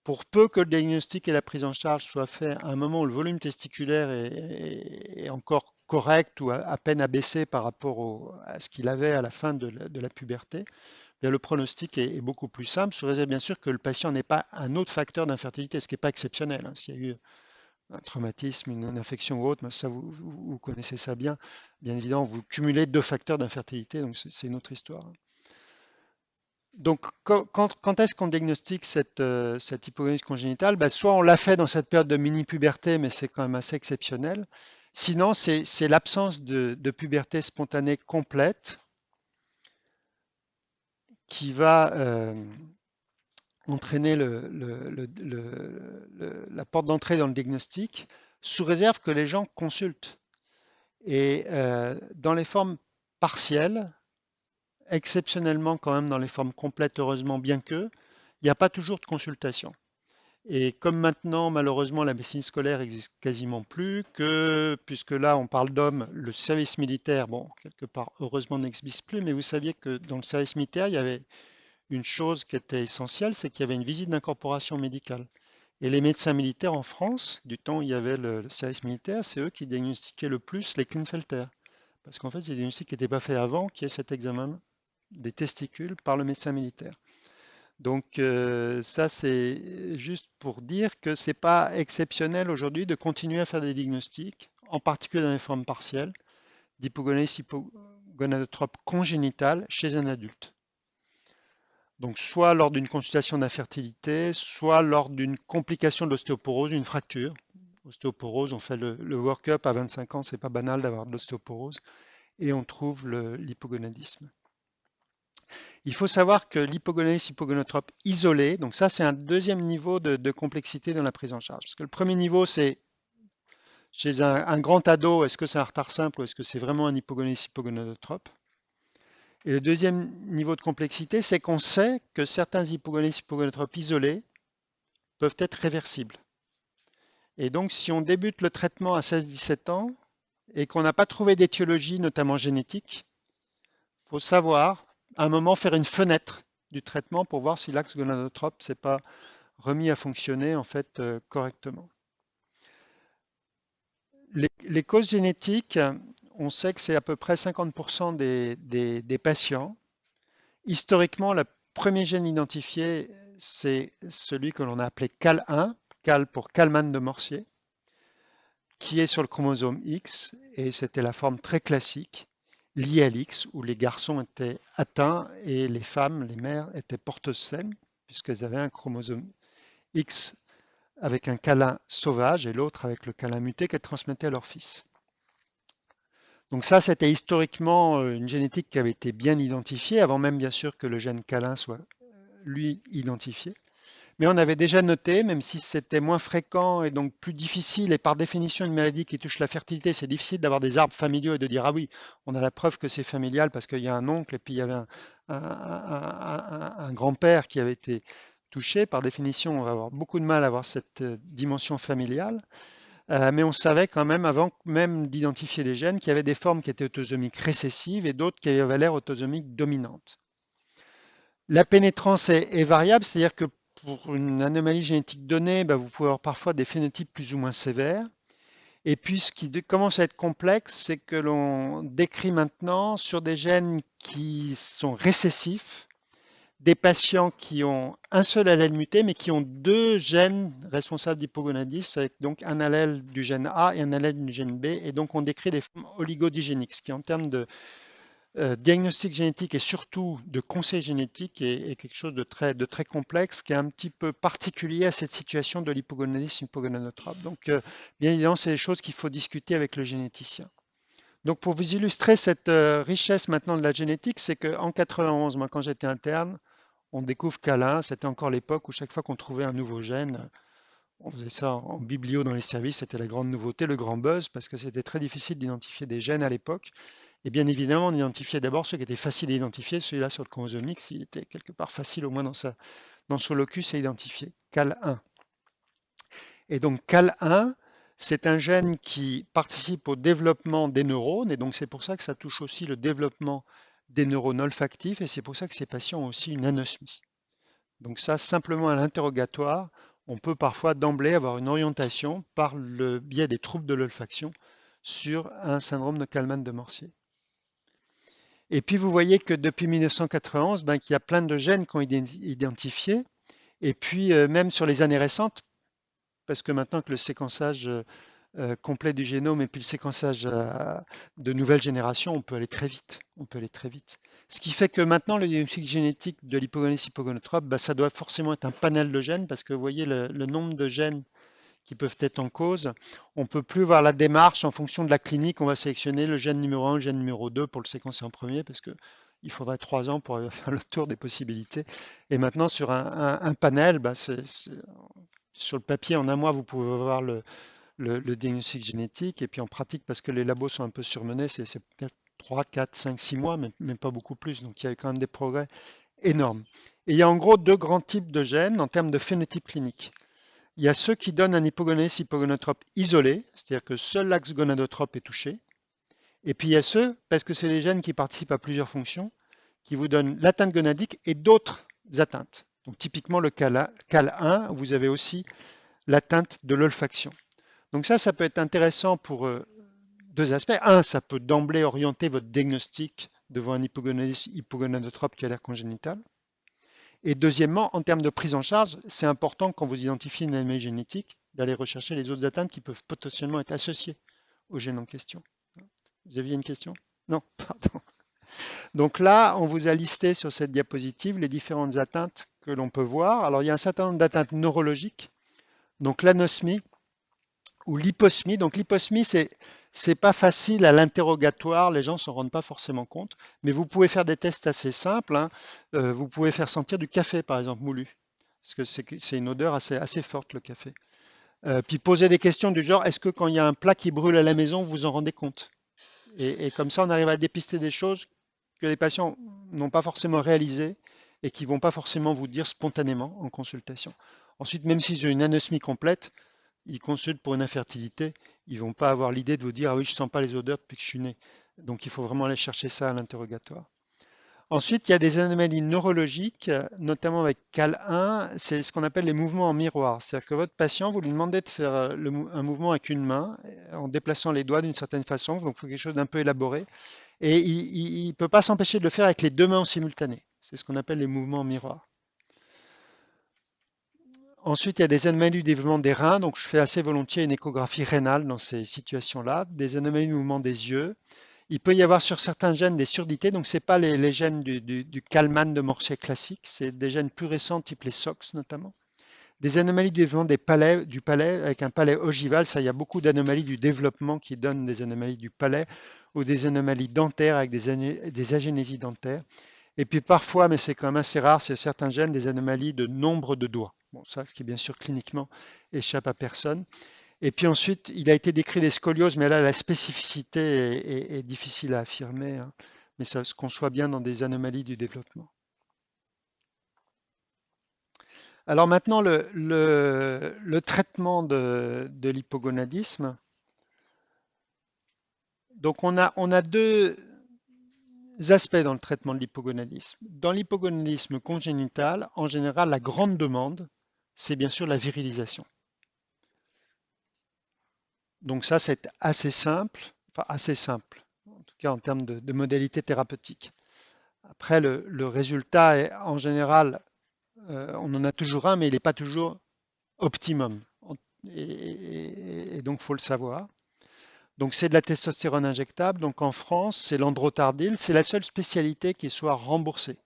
pour peu que le diagnostic et la prise en charge soient faits à un moment où le volume testiculaire est encore correct ou à peine abaissé par rapport à ce qu'il avait à la fin de la puberté, bien le pronostic est beaucoup plus simple, sous réserve bien sûr que le patient n'ait pas un autre facteur d'infertilité, ce qui n'est pas exceptionnel, hein. S'il y a eu un traumatisme, une infection ou autre, mais ça vous connaissez ça bien. Bien évidemment, vous cumulez deux facteurs d'infertilité, donc c'est une autre histoire. Donc, quand est-ce qu'on diagnostique cette hypogonadisme congénitale? Ben, soit on l'a fait dans cette période de mini-puberté, mais c'est quand même assez exceptionnel. Sinon, c'est l'absence de puberté spontanée complète qui va entraîner la porte d'entrée dans le diagnostic, sous réserve que les gens consultent. Et dans les formes partielles, exceptionnellement quand même dans les formes complètes, heureusement bien que, il n'y a pas toujours de consultation. Et comme maintenant, malheureusement, la médecine scolaire existe quasiment plus, puisque là, on parle d'hommes, le service militaire, bon, quelque part, heureusement, n'existe plus, mais vous saviez que dans le service militaire, il y avait une chose qui était essentielle, c'est qu'il y avait une visite d'incorporation médicale. Et les médecins militaires en France, du temps où il y avait le service militaire, c'est eux qui diagnostiquaient le plus les Klinefelter. Parce qu'en fait, c'est des diagnostics qui n'étaient pas faits avant, qui est cet examen des testicules par le médecin militaire. Donc ça, c'est juste pour dire que c'est pas exceptionnel aujourd'hui de continuer à faire des diagnostics, en particulier dans les formes partielles, d'hypogonadisme hypogonadotrope congénitale chez un adulte. Donc soit lors d'une consultation d'infertilité, soit lors d'une complication de l'ostéoporose, une fracture. Ostéoporose, on fait le work-up à 25 ans, c'est pas banal d'avoir de l'ostéoporose, et on trouve l'hypogonadisme. Il faut savoir que l'hypogonadisme hypogonadotrope isolé, donc ça c'est un deuxième niveau de complexité dans la prise en charge. Parce que le premier niveau c'est chez un grand ado, est-ce que c'est un retard simple ou est-ce que c'est vraiment un hypogonadisme hypogonadotrope? Et le deuxième niveau de complexité, c'est qu'on sait que certains hypogonadismes hypogonadotropes isolés peuvent être réversibles. Et donc si on débute le traitement à 16-17 ans et qu'on n'a pas trouvé d'étiologie, notamment génétique, il faut savoir à un moment faire une fenêtre du traitement pour voir si l'axe gonadotrope ne s'est pas remis à fonctionner en fait correctement. Les causes génétiques, on sait que c'est à peu près 50% des patients. Historiquement, le premier gène identifié, c'est celui que l'on a appelé CAL1, CAL pour Kalman de Morsier, qui est sur le chromosome X, et c'était la forme très classique, liée à l'X, où les garçons étaient atteints et les femmes, les mères, étaient porteuses saines, puisqu'elles avaient un chromosome X avec un câlin sauvage et l'autre avec le câlin muté qu'elles transmettaient à leur fils. Donc ça, c'était historiquement une génétique qui avait été bien identifiée, avant même bien sûr que le gène câlin soit lui identifié. Mais on avait déjà noté, même si c'était moins fréquent et donc plus difficile, et par définition une maladie qui touche la fertilité, c'est difficile d'avoir des arbres familiaux et de dire ah oui, on a la preuve que c'est familial parce qu'il y a un oncle et puis il y avait un grand-père qui avait été touché. Par définition, on va avoir beaucoup de mal à avoir cette dimension familiale. Mais on savait quand même, avant même d'identifier les gènes, qu'il y avait des formes qui étaient autosomiques récessives et d'autres qui avaient l'air autosomiques dominantes. La pénétrance est variable, c'est-à-dire que pour une anomalie génétique donnée, vous pouvez avoir parfois des phénotypes plus ou moins sévères. Et puis ce qui commence à être complexe, c'est que l'on décrit maintenant sur des gènes qui sont récessifs, des patients qui ont un seul allèle muté, mais qui ont deux gènes responsables d'hypogonadisme, avec donc un allèle du gène A et un allèle du gène B. Et donc on décrit des formes oligodigéniques, ce qui en termes de diagnostic génétique et surtout de conseil génétique est quelque chose de très complexe qui est un petit peu particulier à cette situation de l'hypogonadisme hypogonadotrope. Donc, bien évidemment, c'est des choses qu'il faut discuter avec le généticien. Donc, pour vous illustrer cette richesse maintenant de la génétique, c'est qu'en 91, moi, quand j'étais interne, on découvre qu'Alain, c'était encore l'époque où chaque fois qu'on trouvait un nouveau gène, on faisait ça en biblio dans les services, c'était la grande nouveauté, le grand buzz, parce que c'était très difficile d'identifier des gènes à l'époque. Et bien évidemment, on identifiait d'abord ceux qui étaient faciles à identifier. Celui-là sur le chromosome X, il était quelque part facile au moins dans son locus à identifier. CAL1. Et donc CAL1, c'est un gène qui participe au développement des neurones. Et donc c'est pour ça que ça touche aussi le développement des neurones olfactifs. Et c'est pour ça que ces patients ont aussi une anosmie. Donc ça, simplement à l'interrogatoire, on peut parfois d'emblée avoir une orientation par le biais des troubles de l'olfaction sur un syndrome de Kalman de Morsier. Et puis vous voyez que depuis 1991, qu'il y a plein de gènes qui ont été identifiés. Et puis même sur les années récentes, parce que maintenant que le séquençage complet du génome et puis le séquençage de nouvelle génération, on peut aller très vite. On peut aller très vite. Ce qui fait que maintenant, le diagnostic génétique de l'hypogonadisme hypogonotrope, ça doit forcément être un panel de gènes, parce que vous voyez le nombre de gènes qui peuvent être en cause. On ne peut plus voir la démarche en fonction de la clinique. On va sélectionner le gène numéro 1, le gène numéro 2 pour le séquencer en premier, parce qu'il faudrait 3 ans pour faire le tour des possibilités. Et maintenant, sur un panel, sur le papier, en un mois, vous pouvez voir le diagnostic génétique. Et puis en pratique, parce que les labos sont un peu surmenés, c'est peut-être 3, 4, 5, 6 mois, mais pas beaucoup plus. Donc il y a quand même des progrès énormes. Et il y a en gros deux grands types de gènes en termes de phénotype clinique. Il y a ceux qui donnent un hypogonadisme hypogonotrope isolé, c'est-à-dire que seul l'axe gonadotrope est touché. Et puis il y a ceux, parce que c'est les gènes qui participent à plusieurs fonctions, qui vous donnent l'atteinte gonadique et d'autres atteintes. Donc typiquement le CAL1, vous avez aussi l'atteinte de l'olfaction. Donc ça peut être intéressant pour deux aspects. Un, ça peut d'emblée orienter votre diagnostic devant un hypogonadisme hypogonadotrope qui a l'air congénital. Et deuxièmement, en termes de prise en charge, c'est important quand vous identifiez une anomalie génétique d'aller rechercher les autres atteintes qui peuvent potentiellement être associées au gène en question. Vous aviez une question? Non, pardon. Donc là, on vous a listé sur cette diapositive les différentes atteintes que l'on peut voir. Alors il y a un certain nombre d'atteintes neurologiques, donc l'anosmie ou l'hyposmie. Donc l'hyposmie, c'est pas facile à l'interrogatoire, les gens ne s'en rendent pas forcément compte, mais vous pouvez faire des tests assez simples, hein. Vous pouvez faire sentir du café, par exemple, moulu, parce que c'est une odeur assez forte, le café. Puis poser des questions du genre, est-ce que quand il y a un plat qui brûle à la maison, vous vous en rendez compte? Et comme ça, on arrive à dépister des choses que les patients n'ont pas forcément réalisées et qui ne vont pas forcément vous dire spontanément en consultation. Ensuite, même s'ils ont une anosmie complète, ils consultent pour une infertilité, ils ne vont pas avoir l'idée de vous dire ah oui, je ne sens pas les odeurs depuis que je suis né. Donc il faut vraiment aller chercher ça à l'interrogatoire. Ensuite, il y a des anomalies neurologiques, notamment avec CAL1, c'est ce qu'on appelle les mouvements en miroir. C'est-à-dire que votre patient, vous lui demandez de faire un mouvement avec une main en déplaçant les doigts d'une certaine façon, donc il faut quelque chose d'un peu élaboré. Et il ne peut pas s'empêcher de le faire avec les deux mains en simultané. C'est ce qu'on appelle les mouvements en miroir. Ensuite, il y a des anomalies du développement des reins, donc je fais assez volontiers une échographie rénale dans ces situations-là, des anomalies du mouvement des yeux. Il peut y avoir sur certains gènes des surdités, donc ce n'est pas les gènes du Kalman de Morsier classique, c'est des gènes plus récents, type les SOX notamment. Des anomalies du développement du palais avec un palais ogival, ça il y a beaucoup d'anomalies du développement qui donnent des anomalies du palais ou des anomalies dentaires avec des agénésies dentaires. Et puis parfois, mais c'est quand même assez rare, c'est certains gènes des anomalies de nombre de doigts. Bon, ça, ce qui bien sûr cliniquement échappe à personne. Et puis ensuite, il a été décrit des scolioses, mais là, la spécificité est difficile à affirmer, hein. Mais ça se conçoit bien dans des anomalies du développement. Alors maintenant, le traitement de l'hypogonadisme. Donc on a deux aspects dans le traitement de l'hypogonadisme. Dans l'hypogonadisme congénital, en général, la grande demande, c'est bien sûr la virilisation. Donc ça, c'est assez simple, enfin assez simple, en tout cas en termes de modalité thérapeutique. Après, le résultat est en général, on en a toujours un, mais il n'est pas toujours optimum. Et donc, il faut le savoir. Donc, c'est de la testostérone injectable. Donc, en France, c'est l'androtardil. C'est la seule spécialité qui soit remboursée.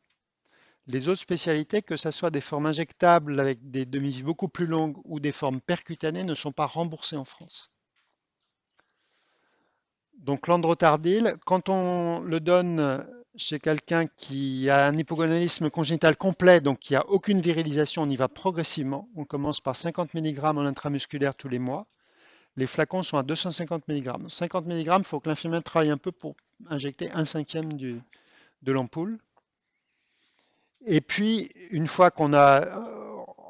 Les autres spécialités, que ce soit des formes injectables avec des demi-vies beaucoup plus longues ou des formes percutanées, ne sont pas remboursées en France. Donc l'androtardil, quand on le donne chez quelqu'un qui a un hypogonadisme congénital complet, donc qui n'a aucune virilisation, on y va progressivement. On commence par 50 mg en intramusculaire tous les mois. Les flacons sont à 250 mg. 50 mg, il faut que l'infirmière travaille un peu pour injecter 1/5 de l'ampoule. Et puis, une fois qu'on a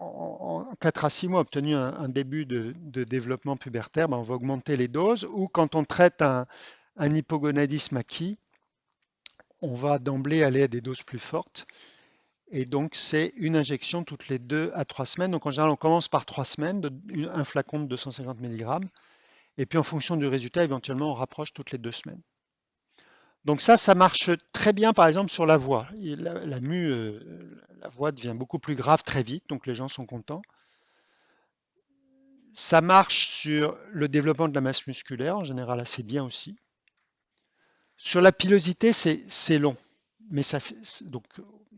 en 4 à 6 mois obtenu un début de développement pubertaire, ben, on va augmenter les doses. Ou quand on traite un hypogonadisme acquis, on va d'emblée aller à des doses plus fortes. Et donc, c'est une injection toutes les 2 à 3 semaines. Donc, en général, on commence par 3 semaines, un flacon de 250 mg. Et puis, en fonction du résultat, éventuellement, on rapproche toutes les 2 semaines. Donc ça marche très bien, par exemple, sur la voix. La voix devient beaucoup plus grave très vite, donc les gens sont contents. Ça marche sur le développement de la masse musculaire, en général assez bien aussi. Sur la pilosité, c'est long. Mais donc,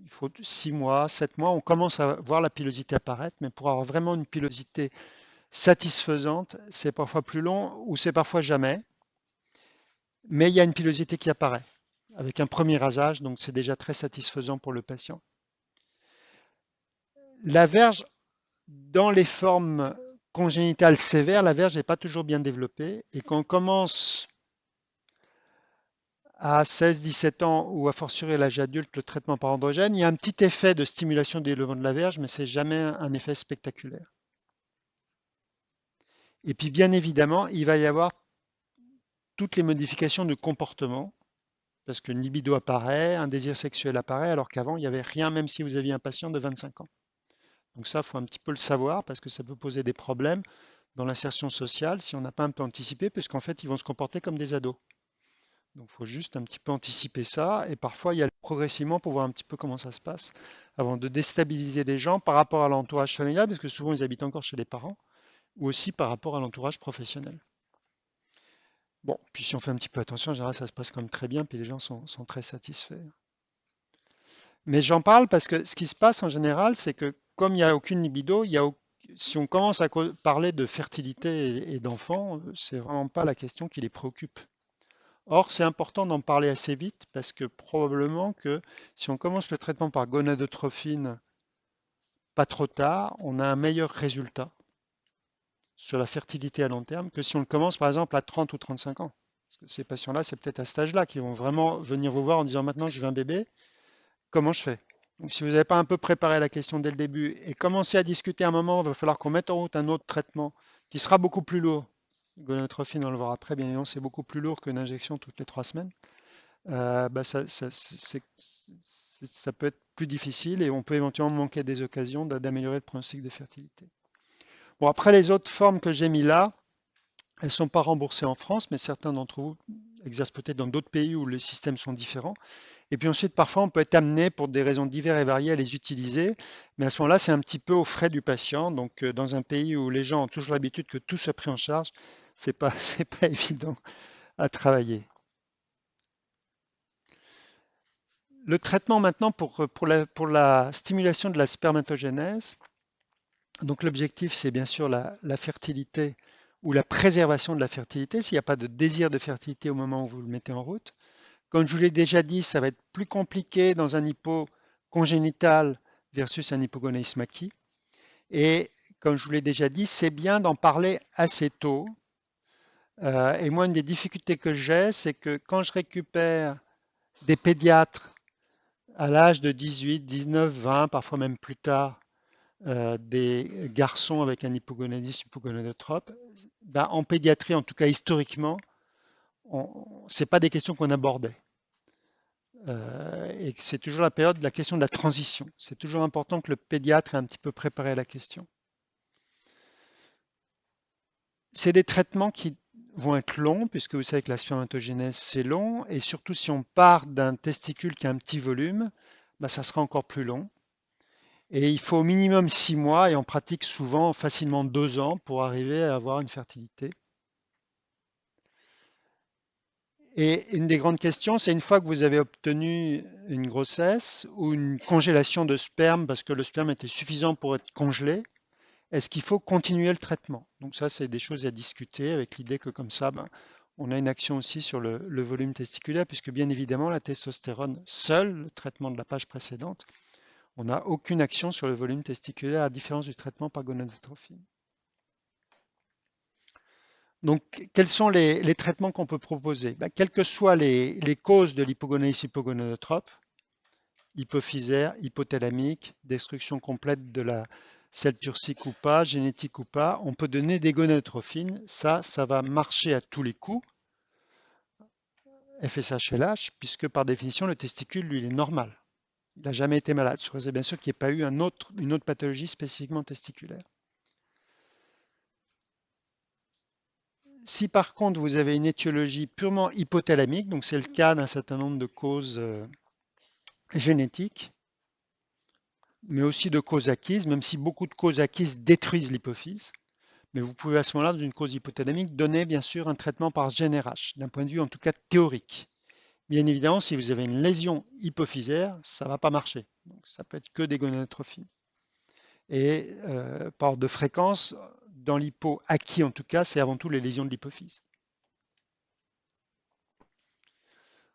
il faut 6 mois, 7 mois, on commence à voir la pilosité apparaître, mais pour avoir vraiment une pilosité satisfaisante, c'est parfois plus long ou c'est parfois jamais. Mais il y a une pilosité qui apparaît avec un premier rasage, donc c'est déjà très satisfaisant pour le patient. La verge, dans les formes congénitales sévères, la verge n'est pas toujours bien développée. Et quand on commence à 16-17 ans ou à fortiori à l'âge adulte le traitement par androgène, il y a un petit effet de stimulation du développement de la verge, mais ce n'est jamais un effet spectaculaire. Et puis bien évidemment, il va y avoir toutes les modifications de comportement, parce qu'une libido apparaît, un désir sexuel apparaît, alors qu'avant, il n'y avait rien, même si vous aviez un patient de 25 ans. Donc ça, il faut un petit peu le savoir, parce que ça peut poser des problèmes dans l'insertion sociale si on n'a pas un peu anticipé, puisqu'en fait, ils vont se comporter comme des ados. Donc il faut juste un petit peu anticiper ça, et parfois, il y a progressivement pour voir un petit peu comment ça se passe, avant de déstabiliser les gens par rapport à l'entourage familial, parce que souvent, ils habitent encore chez les parents, ou aussi par rapport à l'entourage professionnel. Bon, puis si on fait un petit peu attention, en général, ça se passe quand même très bien, puis les gens sont très satisfaits. Mais j'en parle parce que ce qui se passe en général, c'est que comme il n'y a aucune libido, si on commence à parler de fertilité et d'enfants, c'est vraiment pas la question qui les préoccupe. Or, c'est important d'en parler assez vite parce que probablement que si on commence le traitement par gonadotrophine pas trop tard, on a un meilleur résultat sur la fertilité à long terme que si on le commence par exemple à 30 ou 35 ans. Parce que ces patients-là, c'est peut-être à cet âge-là qu'ils vont vraiment venir vous voir en disant maintenant je veux un bébé, comment je fais? Donc, si vous n'avez pas un peu préparé la question dès le début et commencé à discuter un moment, il va falloir qu'on mette en route un autre traitement qui sera beaucoup plus lourd. Gonadotrophine, on va le voir après, bien évidemment, c'est beaucoup plus lourd qu'une injection toutes les 3 semaines. Bah, ça peut être plus difficile et on peut éventuellement manquer des occasions d'améliorer le pronostic de fertilité. Bon, après, les autres formes que j'ai mis là, elles ne sont pas remboursées en France, mais certains d'entre vous exercent peut-être dans d'autres pays où les systèmes sont différents. Et puis ensuite, parfois, on peut être amené pour des raisons diverses et variées à les utiliser. Mais à ce moment-là, c'est un petit peu aux frais du patient. Donc, dans un pays où les gens ont toujours l'habitude que tout soit pris en charge, c'est pas, c'est pas évident à travailler. Le traitement maintenant pour la stimulation de la spermatogénèse. Donc, l'objectif, c'est bien sûr la fertilité ou la préservation de la fertilité, s'il n'y a pas de désir de fertilité au moment où vous le mettez en route. Comme je vous l'ai déjà dit, ça va être plus compliqué dans un hypo congénital versus un hypogonéisme acquis. Et comme je vous l'ai déjà dit, c'est bien d'en parler assez tôt. Et moi, une des difficultés que j'ai, c'est que quand je récupère des pédiatres à l'âge de 18, 19, 20, parfois même plus tard, des garçons avec un hypogonadisme hypogonadotrope, ben, en pédiatrie, en tout cas historiquement, ce n'est pas des questions qu'on abordait. Et c'est toujours la période de la question de la transition. C'est toujours important que le pédiatre ait un petit peu préparé la question. C'est des traitements qui vont être longs, puisque vous savez que la spermatogénèse, c'est long, et surtout si on part d'un testicule qui a un petit volume, bah, ça sera encore plus long. Et il faut au minimum 6 mois, et on pratique souvent facilement 2 ans pour arriver à avoir une fertilité. Et une des grandes questions, c'est une fois que vous avez obtenu une grossesse ou une congélation de sperme, parce que le sperme était suffisant pour être congelé, est-ce qu'il faut continuer le traitement? Donc ça, c'est des choses à discuter avec l'idée que comme ça, ben, on a une action aussi sur le volume testiculaire, puisque bien évidemment, la testostérone seule, le traitement de la page précédente, on n'a aucune action sur le volume testiculaire, à la différence du traitement par gonadotrophine. Donc, quels sont les traitements qu'on peut proposer? Ben, quelles que soient les causes de l'hypogonéisme hypogonadotrope, hypophysaire, hypothalamique, destruction complète de la selle turcique ou pas, génétique ou pas, on peut donner des gonadotrophines. Ça va marcher à tous les coups, FSH-LH, puisque par définition, le testicule, lui, il est normal. Il n'a jamais été malade. C'est bien sûr qu'il n'y ait pas eu une autre pathologie spécifiquement testiculaire. Si par contre vous avez une étiologie purement hypothalamique, donc c'est le cas d'un certain nombre de causes génétiques, mais aussi de causes acquises, même si beaucoup de causes acquises détruisent l'hypophyse, mais vous pouvez à ce moment-là, dans une cause hypothalamique, donner bien sûr un traitement par GnRH, d'un point de vue en tout cas théorique. Bien évidemment, si vous avez une lésion hypophysaire, ça ne va pas marcher. Donc, ça peut être que des gonadotrophies. Et par de fréquence, dans l'hypo acquis en tout cas, c'est avant tout les lésions de l'hypophyse.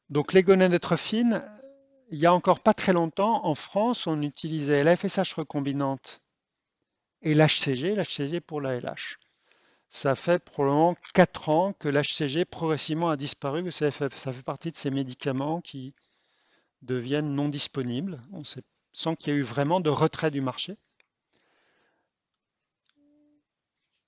Donc les gonadotrophines, il y a encore pas très longtemps, en France, on utilisait la FSH recombinante et l'HCG pour la LH. Ça fait probablement 4 ans que l'HCG progressivement a disparu. Vous savez, ça fait partie de ces médicaments qui deviennent non disponibles, sans qu'il y ait eu vraiment de retrait du marché.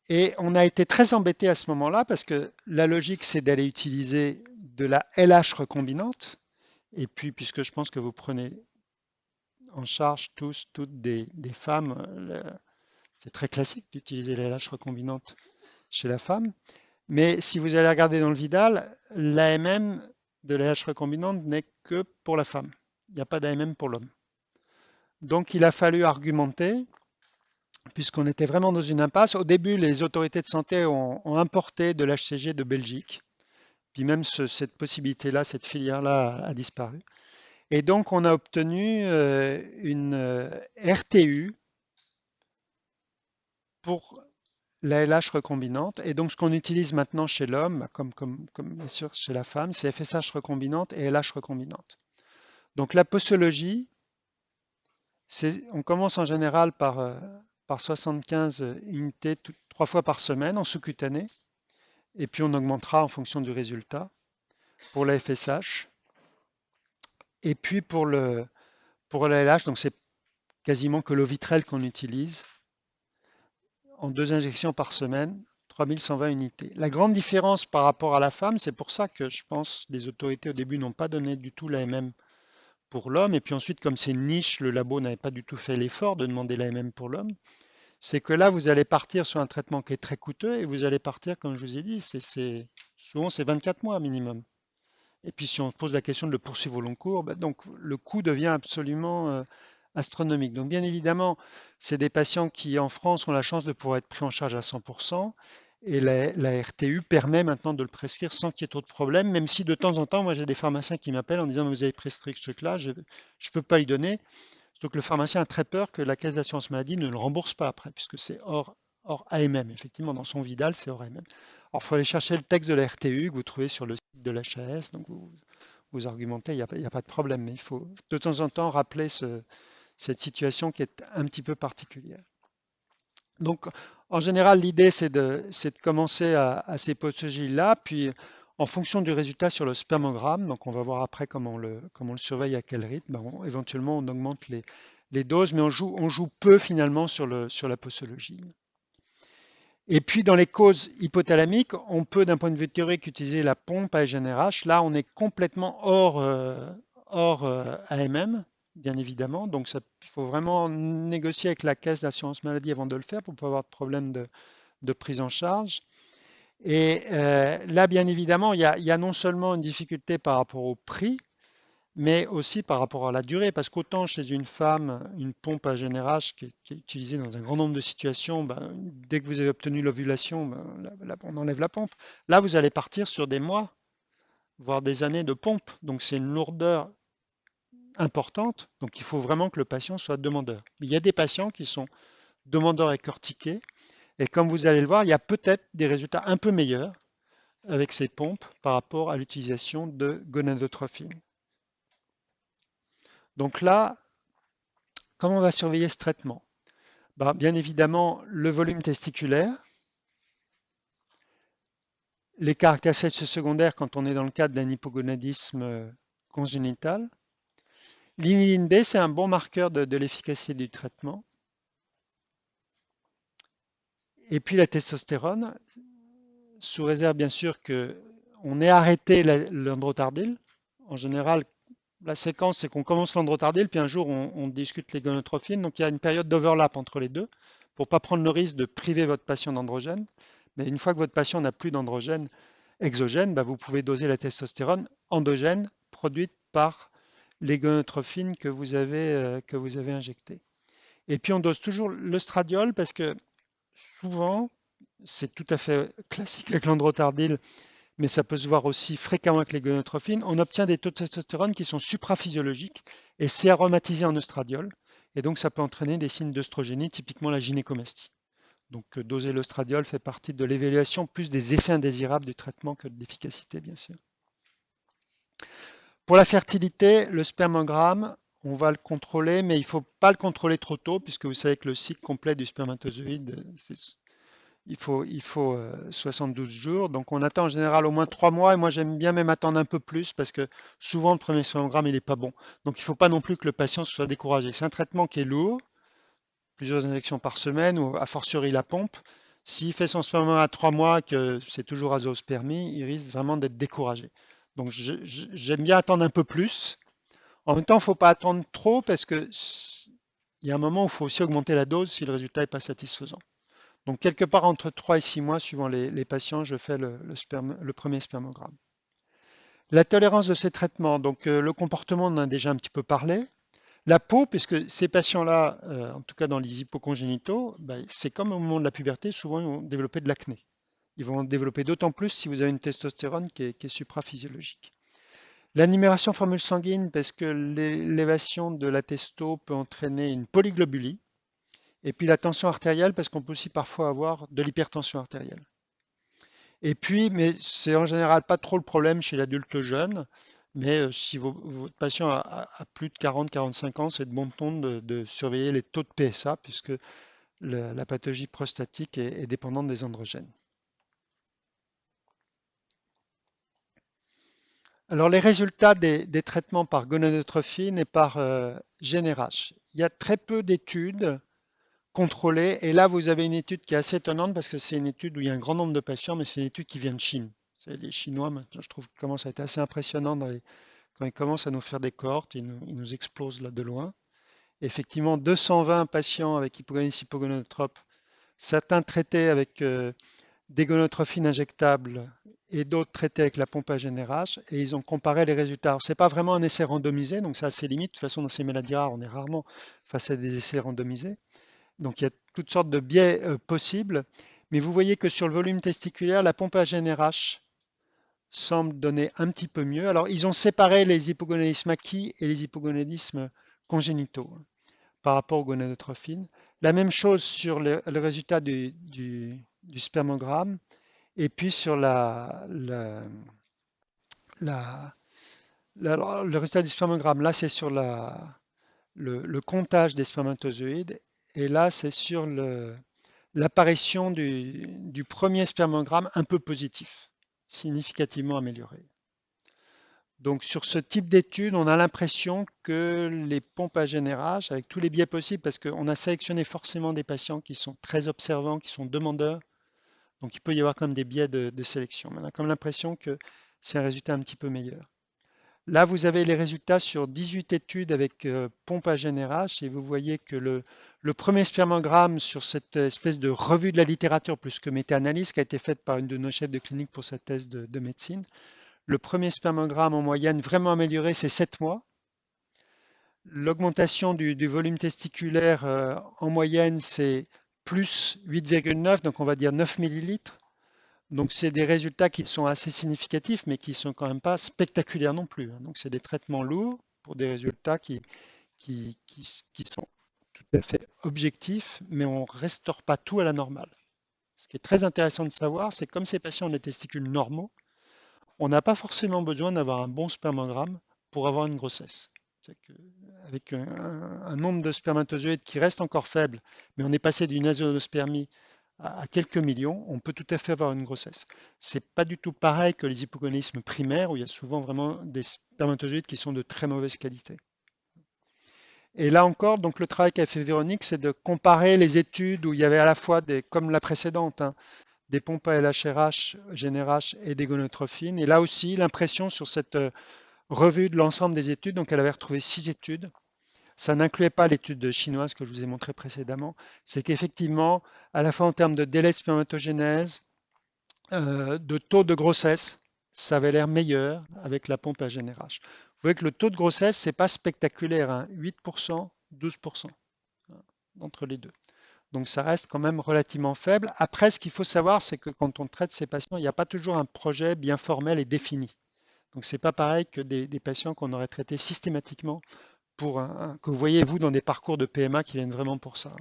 Et on a été très embêté à ce moment-là parce que la logique, c'est d'aller utiliser de la LH recombinante. Et puis, puisque je pense que vous prenez en charge toutes des femmes, c'est très classique d'utiliser la LH recombinante chez la femme. Mais si vous allez regarder dans le Vidal, l'AMM de la LH recombinante n'est que pour la femme. Il n'y a pas d'AMM pour l'homme. Donc il a fallu argumenter, puisqu'on était vraiment dans une impasse. Au début, les autorités de santé ont importé de l'HCG de Belgique. Puis même cette possibilité-là, cette filière-là a disparu. Et donc on a obtenu une RTU pour la LH recombinante. Et donc, ce qu'on utilise maintenant chez l'homme, comme bien sûr chez la femme, c'est FSH recombinante et LH recombinante. Donc, la posologie, on commence en général par 75 unités 3 fois par semaine en sous-cutané. Et puis, on augmentera en fonction du résultat pour la FSH. Et puis, pour la LH, donc c'est quasiment que l'Ovitrel qu'on utilise en 2 injections par semaine, 3120 unités. La grande différence par rapport à la femme, c'est pour ça que je pense que les autorités au début n'ont pas donné du tout l'AMM pour l'homme. Et puis ensuite, comme c'est une niche, le labo n'avait pas du tout fait l'effort de demander l'AMM pour l'homme. C'est que là, vous allez partir sur un traitement qui est très coûteux et vous allez partir, comme je vous ai dit, souvent c'est 24 mois minimum. Et puis si on se pose la question de le poursuivre au long cours, ben, donc le coût devient absolument astronomique. Donc bien évidemment, c'est des patients qui en France ont la chance de pouvoir être pris en charge à 100%. Et la RTU permet maintenant de le prescrire sans qu'il y ait trop de problèmes, même si de temps en temps, moi j'ai des pharmaciens qui m'appellent en disant vous avez prescrit ce truc-là, je ne peux pas lui donner. Donc le pharmacien a très peur que la caisse d'assurance maladie ne le rembourse pas après, puisque c'est hors AMM. Effectivement, dans son Vidal, c'est hors AMM. Alors il faut aller chercher le texte de la RTU que vous trouvez sur le site de l'HAS, donc vous argumentez, il n'y a pas de problème, mais il faut de temps en temps rappeler cette situation qui est un petit peu particulière. Donc, en général, l'idée, c'est de commencer à ces pathologies-là, puis en fonction du résultat sur le spermogramme, donc on va voir après comment on le surveille, à quel rythme, ben, éventuellement on augmente les doses, mais on joue peu finalement sur la posologie. Et puis dans les causes hypothalamiques, on peut d'un point de vue théorique utiliser la pompe à GnRH. Là, on est complètement hors AMM, bien évidemment. Donc il faut vraiment négocier avec la caisse d'assurance maladie avant de le faire pour ne pas avoir de problème de prise en charge. Et là, bien évidemment, il y a non seulement une difficulté par rapport au prix, mais aussi par rapport à la durée, parce qu'autant chez une femme, une pompe à GnRH qui est utilisée dans un grand nombre de situations, ben, dès que vous avez obtenu l'ovulation, ben, on enlève la pompe. Là, vous allez partir sur des mois, voire des années de pompe. Donc c'est une lourdeur importante. Donc il faut vraiment que le patient soit demandeur. Il y a des patients qui sont demandeurs et cortiqués. Et comme vous allez le voir, il y a peut-être des résultats un peu meilleurs avec ces pompes par rapport à l'utilisation de gonadotrophine. Donc là, comment on va surveiller ce traitement? Ben, bien évidemment, le volume testiculaire, les caractères sexuels secondaires quand on est dans le cadre d'un hypogonadisme congénital. L'inhiline B, c'est un bon marqueur de l'efficacité du traitement. Et puis la testostérone, sous réserve bien sûr qu'on ait arrêté l'androtardile. En général, la séquence, c'est qu'on commence l'androtardile, puis un jour, on discute les gonadotrophines. Donc, il y a une période d'overlap entre les deux pour ne pas prendre le risque de priver votre patient d'androgène. Mais une fois que votre patient n'a plus d'androgène exogène, bah, vous pouvez doser la testostérone endogène produite par les gonadotrophines que vous avez injectées. Et puis, on dose toujours l'œstradiol parce que souvent, c'est tout à fait classique avec l'androtardile, mais ça peut se voir aussi fréquemment avec les gonadotrophines, on obtient des taux de testostérone qui sont supraphysiologiques et c'est aromatisé en œstradiol. Et donc ça peut entraîner des signes d'œstrogénie, typiquement la gynécomastie. Donc doser l'œstradiol fait partie de l'évaluation plus des effets indésirables du traitement que de l'efficacité, bien sûr. Pour la fertilité, le spermogramme, on va le contrôler, mais il ne faut pas le contrôler trop tôt, puisque vous savez que le cycle complet du spermatozoïde, il faut 72 jours. Donc on attend en général au moins 3 mois. Et moi j'aime bien même attendre un peu plus parce que souvent le premier spermogramme il n'est pas bon. Donc il ne faut pas non plus que le patient soit découragé. C'est un traitement qui est lourd, plusieurs injections par semaine ou a fortiori la pompe. S'il fait son spermogramme à 3 mois, que c'est toujours azoospermie, il risque vraiment d'être découragé. Donc j'aime bien attendre un peu plus. En même temps, il ne faut pas attendre trop parce que il y a un moment où il faut aussi augmenter la dose si le résultat n'est pas satisfaisant. Donc, quelque part entre 3 et 6 mois, suivant les patients, je fais le premier spermogramme. La tolérance de ces traitements, donc le comportement, on en a déjà un petit peu parlé. La peau, puisque ces patients-là, en tout cas dans les hypocongénitaux, ben, c'est comme au moment de la puberté, souvent ils vont développer de l'acné. Ils vont en développer d'autant plus si vous avez une testostérone qui est supraphysiologique. L'anémieration formule sanguine, parce que l'élévation de la testo peut entraîner une polyglobulie. Et puis la tension artérielle, parce qu'on peut aussi parfois avoir de l'hypertension artérielle. Et puis, mais c'est en général pas trop le problème chez l'adulte jeune, mais si votre patient a plus de 40-45 ans, c'est de bon ton de surveiller les taux de PSA, puisque la pathologie prostatique est dépendante des androgènes. Alors, les résultats des traitements par gonadotrophine et par GnRH. Il y a très peu d'études contrôlée. Et là, vous avez une étude qui est assez étonnante parce que c'est une étude où il y a un grand nombre de patients, mais c'est une étude qui vient de Chine. Les Chinois, maintenant, je trouve qu'ils commencent à être assez impressionnants quand ils commencent à nous faire des cohortes, ils nous explosent là de loin. Effectivement, 220 patients avec hypogonadisme hypogonadotrope, certains traités avec des gonotrophines injectables et d'autres traités avec la pompe à GnRH, et ils ont comparé les résultats. Ce n'est pas vraiment un essai randomisé, donc ça a ses limites. De toute façon, dans ces maladies rares, on est rarement face à des essais randomisés. Donc il y a toutes sortes de biais possibles, mais vous voyez que sur le volume testiculaire, la pompe à GnRH semble donner un petit peu mieux. Alors ils ont séparé les hypogonadismes acquis et les hypogonadismes congénitaux par rapport aux gonadotrophines. La même chose sur le résultat du spermogramme. Et puis sur la- le résultat du spermogramme, là c'est sur le comptage des spermatozoïdes. Et là c'est sur l'apparition du premier spermogramme un peu positif, significativement amélioré. Donc sur ce type d'étude, on a l'impression que les pompes à GnRH, avec tous les biais possibles, parce qu'on a sélectionné forcément des patients qui sont très observants, qui sont demandeurs, donc il peut y avoir comme des biais de sélection. Mais on a comme l'impression que c'est un résultat un petit peu meilleur. Là, vous avez les résultats sur 18 études avec pompe à GnRH et vous voyez que le premier spermogramme sur cette espèce de revue de la littérature plus que méta-analyse qui a été faite par une de nos chefs de clinique pour sa thèse de médecine, le premier spermogramme en moyenne vraiment amélioré, c'est 7 mois. L'augmentation du volume testiculaire en moyenne, c'est plus 8,9, donc on va dire 9 millilitres. Donc c'est des résultats qui sont assez significatifs, mais qui ne sont quand même pas spectaculaires non plus, hein. Donc c'est des traitements lourds pour des résultats qui sont tout à fait objectifs, mais on ne restaure pas tout à la normale. Ce qui est très intéressant de savoir, c'est que comme ces patients ont des testicules normaux, on n'a pas forcément besoin d'avoir un bon spermogramme pour avoir une grossesse. Avec un nombre de spermatozoïdes qui reste encore faible, mais on est passé d'une azoospermie à quelques millions, on peut tout à fait avoir une grossesse. C'est pas du tout pareil que les hypogonadismes primaires où il y a souvent vraiment des spermatozoïdes qui sont de très mauvaise qualité. Et là encore, donc le travail qu'a fait Véronique, c'est de comparer les études où il y avait à la fois des, comme la précédente, hein, des pompes à LHRH, GnRH et des gonotrophines. Et là aussi, l'impression sur cette revue de l'ensemble des études, donc elle avait retrouvé 6 études. Ça n'incluait pas l'étude chinoise que je vous ai montrée précédemment. C'est qu'effectivement, à la fois en termes de délai de spermatogénèse, de taux de grossesse, ça avait l'air meilleur avec la pompe à GnRH. Vous voyez que le taux de grossesse, c'est pas spectaculaire, hein, 8%, 12% entre les deux. Donc ça reste quand même relativement faible. Après, ce qu'il faut savoir, c'est que quand on traite ces patients, il n'y a pas toujours un projet bien formel et défini. Donc c'est pas pareil que des patients qu'on aurait traités systématiquement pour que vous voyez vous dans des parcours de PMA qui viennent vraiment pour ça.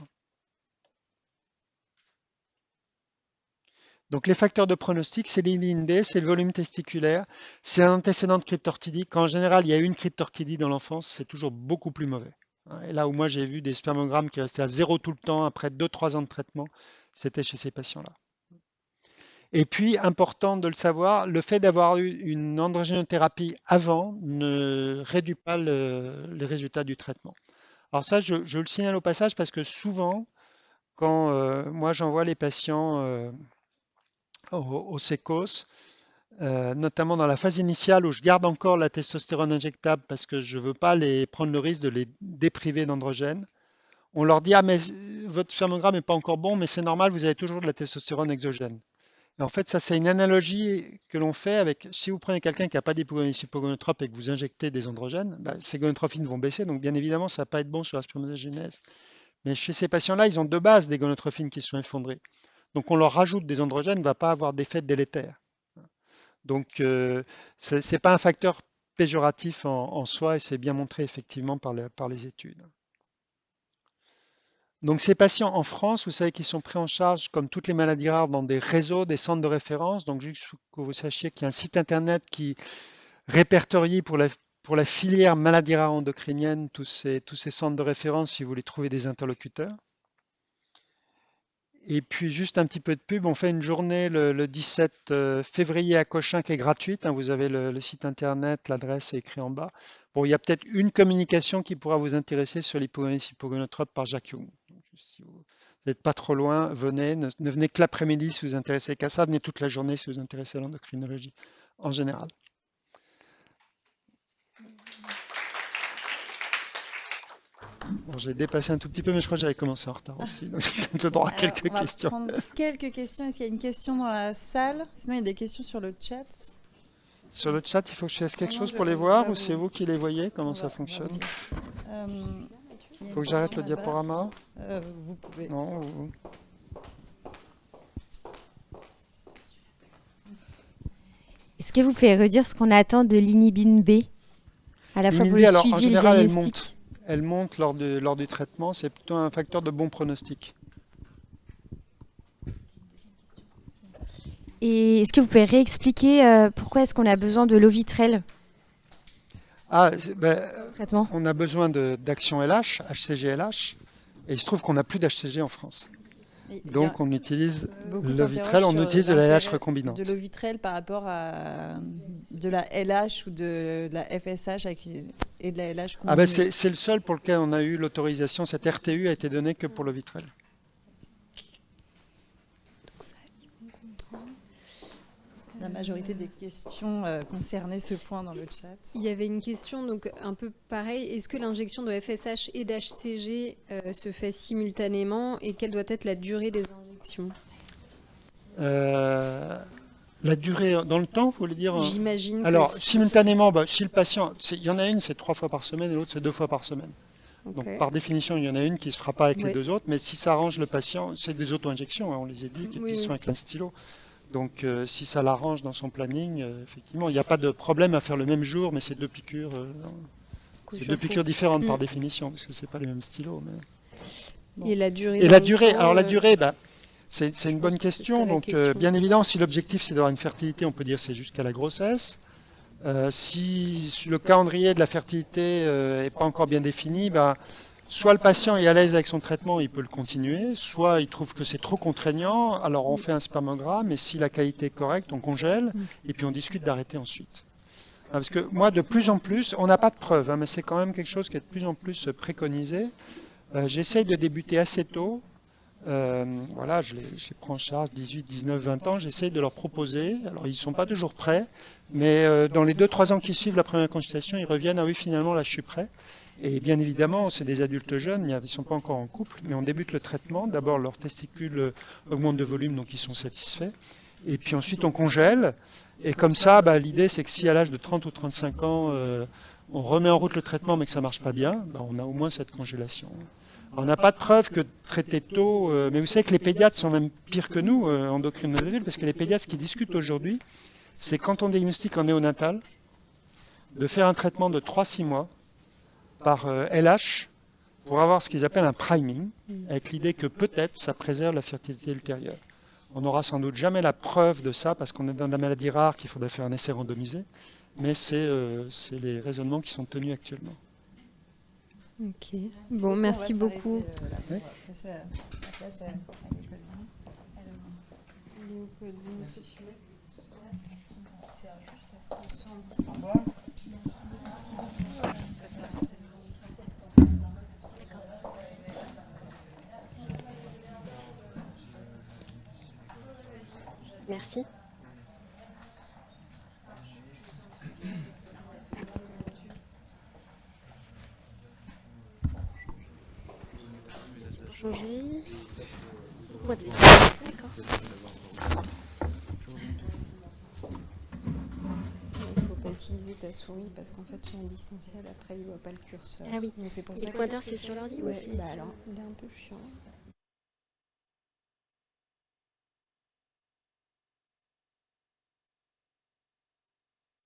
Donc les facteurs de pronostic, c'est l'INB, c'est le volume testiculaire, c'est un antécédent de cryptorchidie. Quand en général il y a une cryptorchidie dans l'enfance, c'est toujours beaucoup plus mauvais. Et là où moi j'ai vu des spermogrammes qui restaient à zéro tout le temps après 2-3 ans de traitement, c'était chez ces patients-là. Et puis, important de le savoir, le fait d'avoir eu une androgénothérapie avant ne réduit pas les résultats du traitement. Alors ça, je le signale au passage parce que souvent, quand moi j'envoie les patients au sécos, notamment dans la phase initiale où je garde encore la testostérone injectable parce que je ne veux pas les prendre le risque de les dépriver d'androgène, on leur dit, ah mais votre spermogramme n'est pas encore bon, mais c'est normal, vous avez toujours de la testostérone exogène. Et en fait, ça c'est une analogie que l'on fait avec, si vous prenez quelqu'un qui n'a pas d'hypogonotrope et que vous injectez des androgènes, bah, ces gonotrophines vont baisser, donc bien évidemment ça ne va pas être bon sur la spermatogénèse. Mais chez ces patients-là, ils ont de base des gonotrophines qui sont effondrées. Donc on leur rajoute des androgènes, ne va pas avoir d'effet délétère. Donc ce n'est pas un facteur péjoratif en soi et c'est bien montré effectivement par les études. Donc ces patients en France, vous savez qu'ils sont pris en charge comme toutes les maladies rares dans des réseaux, des centres de référence. Donc juste que vous sachiez qu'il y a un site internet qui répertorie pour la filière maladies rares endocriniennes tous ces centres de référence si vous voulez trouver des interlocuteurs. Et puis juste un petit peu de pub, on fait une journée le 17 février à Cochin qui est gratuite, hein. Vous avez le site internet, l'adresse est écrit en bas. Bon, il y a peut-être une communication qui pourra vous intéresser sur l'hypogonadisme hypogonotrope par Jacques Young. Donc, si vous n'êtes pas trop loin, venez. Ne venez que l'après-midi si vous vous intéressez qu'à ça. Venez toute la journée si vous vous intéressez à l'endocrinologie en général. Bon, j'ai dépassé un tout petit peu, mais je crois que j'avais commencé en retard aussi. Donc j'ai peut-être le droit à Alors, quelques on va questions. prendre quelques questions. Est-ce qu'il y a une question dans la salle? Sinon, il y a des questions sur le chat. Sur le chat, il faut que je fasse quelque Non, chose je, pour les je voir vais ou c'est vous, vous qui les voyez? Comment on ça va vous fonctionne? dire. Il y a Faut une que j'arrête question le là-bas. diaporama? Vous pouvez. Non? Est-ce que vous pouvez redire ce qu'on attend de l'inhibine B, à la fois pour L'inhibine B, le alors en suivi et le général, elle monte. diagnostic? Elle monte lors du traitement. C'est plutôt un facteur de bon pronostic. Et est-ce que vous pouvez réexpliquer pourquoi est-ce qu'on a besoin de l'Ovitrel Ah, au traitement? on a besoin d'action LH, HCG-LH, et il se trouve qu'on n'a plus d'HCG en France. Il y a Donc on utilise beaucoup l'Ovitrel, s'interrogent on sur utilise de la LH l'intérêt recombinante. de l'Ovitrel par rapport à de la LH ou de la FSH et de la LH Ah ben combinée. c'est le seul pour lequel on a eu l'autorisation, cette RTU a été donnée que pour l'Ovitrel. La majorité des questions concernaient ce point dans le chat. Il y avait une question donc un peu pareil. Est-ce que l'injection de FSH et d'HCG se fait simultanément et quelle doit être la durée des injections? La durée dans le temps, vous voulez dire? J'imagine que Alors, simultanément, si le patient, il y en a une, c'est 3 fois par semaine et l'autre, c'est 2 fois par semaine. Ok. Donc, par définition, il y en a une qui ne se fera pas avec les Ouais. 2 autres, mais si ça arrange le patient, c'est des auto-injections, hein, on les éduque et Oui, puis ils sont oui, avec un stylo. Donc, si ça l'arrange dans son planning, effectivement, il n'y a pas de problème à faire le même jour, mais c'est 2 piqûres, coup c'est sur 2 coup. piqûres différentes par Mm. définition, parce que c'est pas les mêmes stylos. Mais... Et la durée Et dans la le durée, temps, alors la durée, c'est je une pense bonne que ce question. serait la Donc, question. bien évidemment, si l'objectif c'est d'avoir une fertilité, on peut dire c'est jusqu'à la grossesse. Si le calendrier de la fertilité n'est pas encore bien défini, soit le patient est à l'aise avec son traitement, il peut le continuer, soit il trouve que c'est trop contraignant, alors on fait un spermogramme, et si la qualité est correcte, on congèle, et puis on discute d'arrêter ensuite. Parce que moi, de plus en plus, on n'a pas de preuves, hein, mais c'est quand même quelque chose qui est de plus en plus préconisé. J'essaye de débuter assez tôt. Voilà, je les prends en charge 18, 19, 20 ans, j'essaye de leur proposer. Alors, ils ne sont pas toujours prêts, mais dans les 2-3 ans qui suivent la première consultation, ils reviennent, ah oui, finalement, là, je suis prêt. Et bien évidemment, c'est des adultes jeunes, ils ne sont pas encore en couple, mais on débute le traitement. D'abord, leurs testicules augmentent de volume, donc ils sont satisfaits. Et puis ensuite, on congèle. Et comme ça, l'idée, c'est que si à l'âge de 30 ou 35 ans, on remet en route le traitement, mais que ça ne marche pas bien, on a au moins cette congélation. On n'a pas de preuve que traiter tôt, mais vous savez que les pédiatres sont même pires que nous, endocrinologues adultes, parce que les pédiatres, ce qu'ils discutent aujourd'hui, c'est quand on diagnostique en néonatal, de faire un traitement de 3-6 mois par LH pour avoir ce qu'ils appellent un priming, avec l'idée que peut-être ça préserve la fertilité ultérieure. On n'aura sans doute jamais la preuve de ça, parce qu'on est dans la maladie rare qu'il faudrait faire un essai randomisé, mais c'est les raisonnements qui sont tenus actuellement. Ok. Bon, merci beaucoup. On va passer la place à Léopoldine. Merci. Changer. D'accord. Il ne faut pas utiliser ta souris parce qu'en fait, sur un distanciel, après, il ne voit pas le curseur. Ah oui. Donc, c'est pour Et ça le que... pointeur, c'est sur l'ordi ou Ouais, c'est alors, il est un peu chiant.